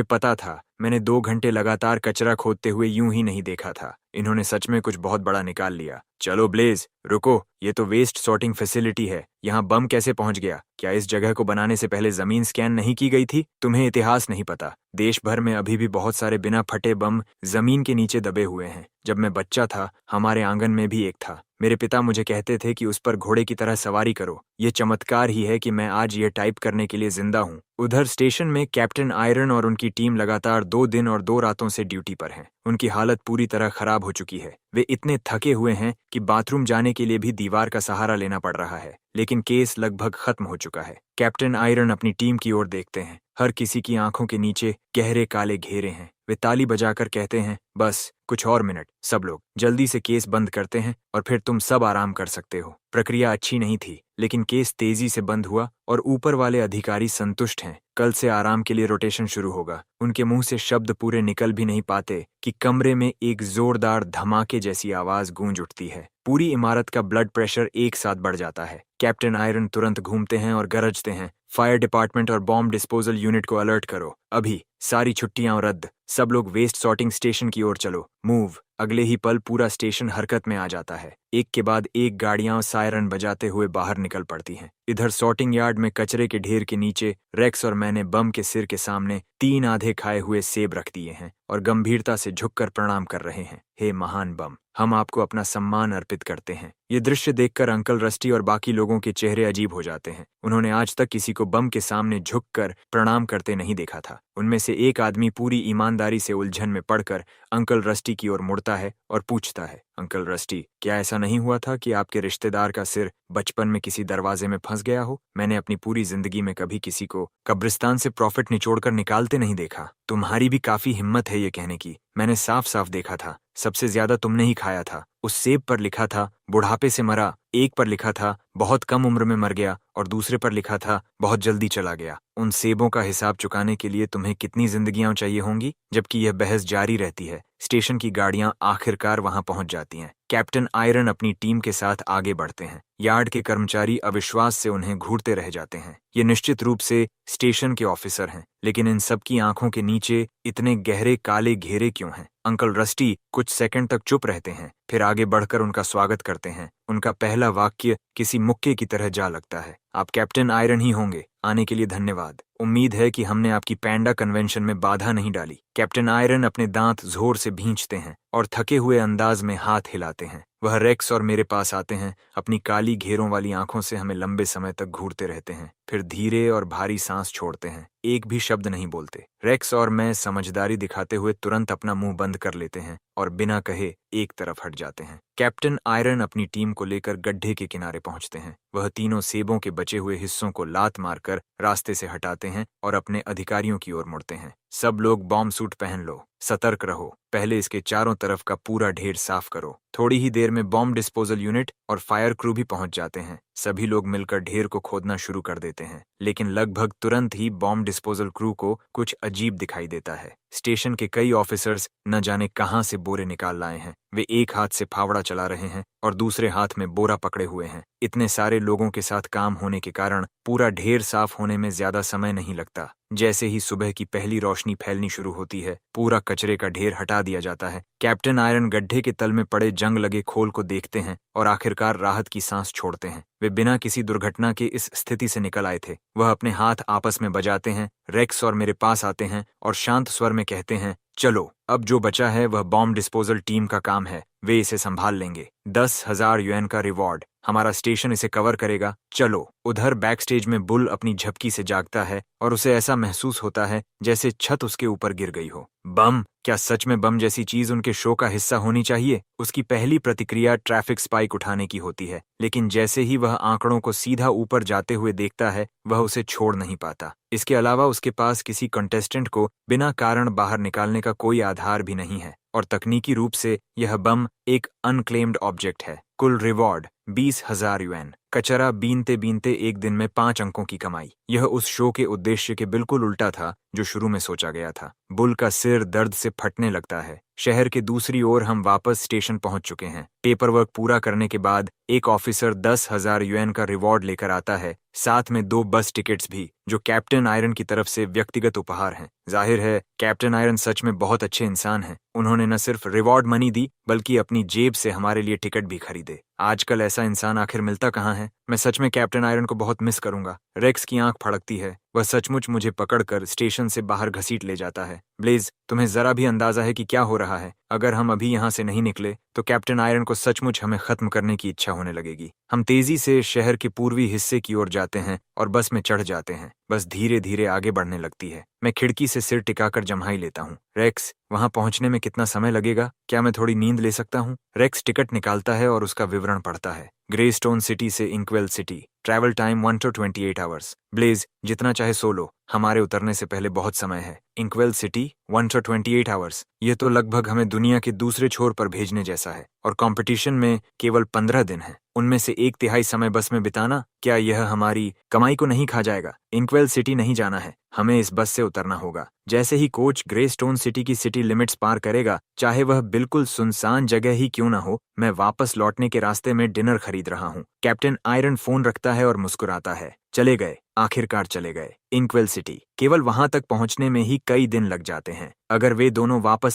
पता था। मैंने 2 घंटे लगातार कचरा खोदते हुए यूं ही नहीं देखा था। इन्होंने सच में कुछ बहुत बड़ा निकाल लिया। चलो ब्लेज, रुको, ये तो वेस्ट सॉर्टिंग फैसिलिटी है। यहाँ बम कैसे पहुंच गया? क्या इस जगह को बनाने से पहले जमीन स्कैन नहीं की गई थी? तुम्हें इतिहास नहीं पता। देश भर में अभी भी बहुत सारे बिना फटे बम जमीन के नीचे दबे हुए हैं। जब मैं बच्चा था, हमारे आंगन में भी एक था। मेरे पिता मुझे कहते थे कि उस पर घोड़े की तरह सवारी करो। ये चमत्कार ही है कि मैं आज ये टाइप करने के लिए जिंदा हूँ। उधर स्टेशन में कैप्टन आयरन और उनकी टीम लगातार 2 दिन और 2 रातों से ड्यूटी पर हैं। उनकी हालत पूरी तरह खराब हो चुकी है। वे इतने थके हुए हैं कि बाथरूम जाने के लिए भी दीवार का सहारा लेना पड़ रहा है। लेकिन केस लगभग खत्म हो चुका है। कैप्टन आयरन अपनी टीम की ओर देखते हैं। हर किसी की आंखों के नीचे गहरे काले घेरे हैं। वे ताली बजाकर कहते हैं, बस कुछ और मिनट। सब लोग जल्दी से केस बंद करते हैं और फिर तुम सब आराम कर सकते हो। प्रक्रिया अच्छी नहीं थी, लेकिन केस तेजी से बंद हुआ और ऊपर वाले अधिकारी संतुष्ट हैं। कल से आराम के लिए रोटेशन शुरू होगा। उनके मुंह से शब्द पूरे निकल भी नहीं पाते कि कमरे में एक जोरदार धमाके जैसी आवाज गूंज उठती है। पूरी इमारत का ब्लड प्रेशर एक साथ बढ़ जाता है। कैप्टन आयरन तुरंत घूमते हैं और गरजते हैं, फायर डिपार्टमेंट और बॉम्ब डिस्पोजल यूनिट को अलर्ट करो। अभी सारी छुट्टियां रद्द। सब लोग वेस्ट सॉर्टिंग स्टेशन की ओर चलो। मूव। अगले ही पल पूरा स्टेशन हरकत में आ जाता है। एक के बाद एक गाड़ियां सायरन बजाते हुए बाहर निकल पड़ती हैं। इधर सॉर्टिंग यार्ड में कचरे के ढेर के नीचे रेक्स और मैंने बम के सिर के सामने 3 आधे खाए हुए सेब रख दिए हैं और गंभीरता से झुककर प्रणाम कर रहे हैं। हे महान बम, हम आपको अपना सम्मान अर्पित करते हैं। ये दृश्य देखकर अंकल रस्टी और बाकी लोगों के चेहरे अजीब हो जाते हैं। उन्होंने आज तक किसी को बम के सामने झुककर प्रणाम करते नहीं देखा था। उनमें से एक आदमी पूरी ईमानदारी से उलझन में पड़कर अंकल रस्टी की ओर मुड़ता है और पूछता है, अंकल रस्टी, क्या ऐसा नहीं हुआ था कि आपके रिश्तेदार का सिर बचपन में किसी दरवाजे में फंस गया हो? मैंने अपनी पूरी जिंदगी में कभी किसी को कब्रिस्तान से प्रॉफिट निचोड़कर निकालते नहीं देखा। तुम्हारी भी काफी हिम्मत है ये कहने की। मैंने साफ साफ देखा था। सबसे ज्यादा तुमने ही खाया था। उस सेब पर लिखा था बुढ़ापे से मरा, एक पर लिखा था बहुत कम उम्र में मर गया और दूसरे पर लिखा था बहुत जल्दी चला गया। उन सेबों का हिसाब चुकाने के लिए तुम्हें कितनी जिंदगियां चाहिए होंगी? जबकि यह बहस जारी रहती है। स्टेशन की गाड़ियां आखिरकार वहां पहुंच जाती हैं। कैप्टन आयरन अपनी टीम के साथ आगे बढ़ते हैं। यार्ड के कर्मचारी अविश्वास से उन्हें घूरते रह जाते हैं। ये निश्चित रूप से स्टेशन के ऑफिसर हैं, लेकिन इन सब की आंखों के नीचे इतने गहरे काले घेरे क्यों हैं? अंकल रस्टी कुछ सेकंड तक चुप रहते हैं, फिर आगे बढ़कर उनका स्वागत करते हैं। उनका पहला वाक्य किसी मुक्के की तरह जा लगता है, आप कैप्टन आयरन ही होंगे। आने के लिए धन्यवाद। उम्मीद है कि हमने आपकी पैंडा कन्वेंशन में बाधा नहीं डाली। कैप्टन आयरन अपने दांत जोर से भींचते हैं और थके हुए अंदाज में हाथ हिलाते हैं। वह रेक्स और मेरे पास आते हैं। अपनी काली घेरों वाली आंखों से हमें लंबे समय तक घूरते रहते हैं, फिर धीरे और भारी सांस छोड़ते हैं। एक भी शब्द नहीं बोलते। रेक्स और मैं समझदारी दिखाते हुए तुरंत अपना मुंह बंद कर लेते हैं और बिना कहे एक तरफ हट जाते हैं। कैप्टन आयरन अपनी टीम को लेकर गड्ढे के किनारे पहुंचते हैं। वह तीनों सेबों के बचे हुए हिस्सों को लात मारकर रास्ते से हटाते हैं और अपने अधिकारियों की ओर मुड़ते हैं। सब लोग बॉम्ब सूट पहन लो, सतर्क रहो। पहले इसके चारों तरफ का पूरा ढेर साफ करो। थोड़ी ही देर में बॉम्ब डिस्पोजल यूनिट और फायर क्रू भी पहुंच जाते हैं। सभी लोग मिलकर ढेर को खोदना शुरू कर देते हैं, लेकिन लगभग तुरंत ही बॉम्ब डिस्पोजल क्रू को कुछ अजीब दिखाई देता है। स्टेशन के कई ऑफिसर्स न जाने कहां से बोरे निकाल लाए हैं। वे एक हाथ से फावड़ा चला रहे हैं और दूसरे हाथ में बोरा पकड़े हुए हैं। इतने सारे लोगों के साथ काम होने के कारण पूरा ढेर साफ होने में ज्यादा समय नहीं लगता। जैसे ही सुबह की पहली रोशनी फैलनी शुरू होती है, पूरा कचरे का ढेर हटा दिया जाता है। कैप्टन आयरन गड्ढे के तल में पड़े जंग लगे खोल को देखते हैं और आखिरकार राहत की सांस छोड़ते हैं। वे बिना किसी दुर्घटना के इस स्थिति से निकल आए थे। वह अपने हाथ आपस में बजाते हैं। रेक्स और मेरे पास आते हैं और शांत स्वर में कहते हैं, चलो, अब जो बचा है वह बॉम्ब डिस्पोजल टीम का काम है। वे इसे संभाल लेंगे। 10,000 युएन का रिवॉर्ड। हमारा स्टेशन इसे कवर करेगा। चलो। उधर बैक स्टेज में बुल अपनी झपकी से जागता है और उसे ऐसा महसूस होता है जैसे छत उसके ऊपर गिर गई हो। बम? क्या सच में बम जैसी चीज उनके शो का हिस्सा होनी चाहिए? उसकी पहली प्रतिक्रिया ट्रैफिक स्पाइक उठाने की होती है, लेकिन जैसे ही वह आंकड़ों को सीधा ऊपर जाते हुए देखता है, वह उसे छोड़ नहीं पाता। इसके अलावा उसके पास किसी कंटेस्टेंट को बिना कारण बाहर निकालने का कोई आधार भी नहीं है और तकनीकी रूप से यह बम एक अनक्लेम्ड ऑब्जेक्ट है। कुल रिवॉर्ड 20,000 युएन। कचरा बीनते बीनते एक दिन में 5 अंकों की कमाई। यह उस शो के उद्देश्य के बिल्कुल उल्टा था जो शुरू में सोचा गया था। बुल का सिर दर्द से फटने लगता है। शहर के दूसरी ओर हम वापस स्टेशन पहुंच चुके हैं। पेपर वर्क पूरा करने के बाद एक ऑफिसर 10,000 युएन का रिवॉर्ड लेकर आता है, साथ में 2 बस टिकट्स भी, जो कैप्टन आयरन की तरफ से व्यक्तिगत उपहार हैं। जाहिर है कैप्टन आयरन सच में बहुत अच्छे इंसान हैं। उन्होंने न सिर्फ रिवॉर्ड मनी दी, बल्कि अपनी जेब से हमारे लिए टिकट भी खरीदे। आजकल ऐसा इंसान आखिर मिलता कहाँ है? मैं सच में कैप्टन आयरन को बहुत मिस करूंगा। रेक्स की आंख फड़कती है। वह सचमुच मुझे पकड़कर स्टेशन से बाहर घसीट ले जाता है। ब्लेज, तुम्हें जरा भी अंदाजा है कि क्या हो रहा है? अगर हम अभी यहाँ से नहीं निकले तो कैप्टन आयरन को सचमुच हमें खत्म करने की इच्छा होने लगेगी। हम तेजी से शहर के पूर्वी हिस्से की ओर जाते हैं और बस में चढ़ जाते हैं। बस धीरे धीरे आगे बढ़ने लगती है। मैं खिड़की से सिर टिकाकर जम्हाई लेता हूँ। रेक्स, वहां पहुंचने में कितना समय लगेगा? क्या मैं थोड़ी नींद ले सकता हूँ? रेक्स टिकट निकालता है और उसका विवरण पढ़ता है। ग्रेस्टोन सिटी से Inkwell city, travel time 1 to 28 hours. Blaze, जितना चाहे सो लो, हमारे उतरने से पहले बहुत समय है। इंक्वेल सिटी, 1 to 28 आवर्स। ये तो लगभग हमें दुनिया के दूसरे छोर पर भेजने जैसा है। और कंपटीशन में केवल 15 दिन है, उनमें से 1/3 समय बस में बिताना, क्या यह हमारी कमाई को नहीं खा जाएगा? इंक्वेल सिटी नहीं जाना है, हमें इस बस से उतरना होगा। जैसे ही कोच ग्रेस्टोन सिटी की सिटी लिमिट्स पार करेगा, चाहे वह बिल्कुल सुनसान जगह ही क्यों ना हो, मैं वापस लौटने के रास्ते में डिनर खरीद रहा हूँ। कैप्टन आयरन फोन रखता है और मुस्कुराता है। चले गए, आखिरकार चले गए। इंक्वेल सिटी, केवल वहां तक पहुंचने में ही कई दिन लग जाते हैं। अगर वे दोनों वापस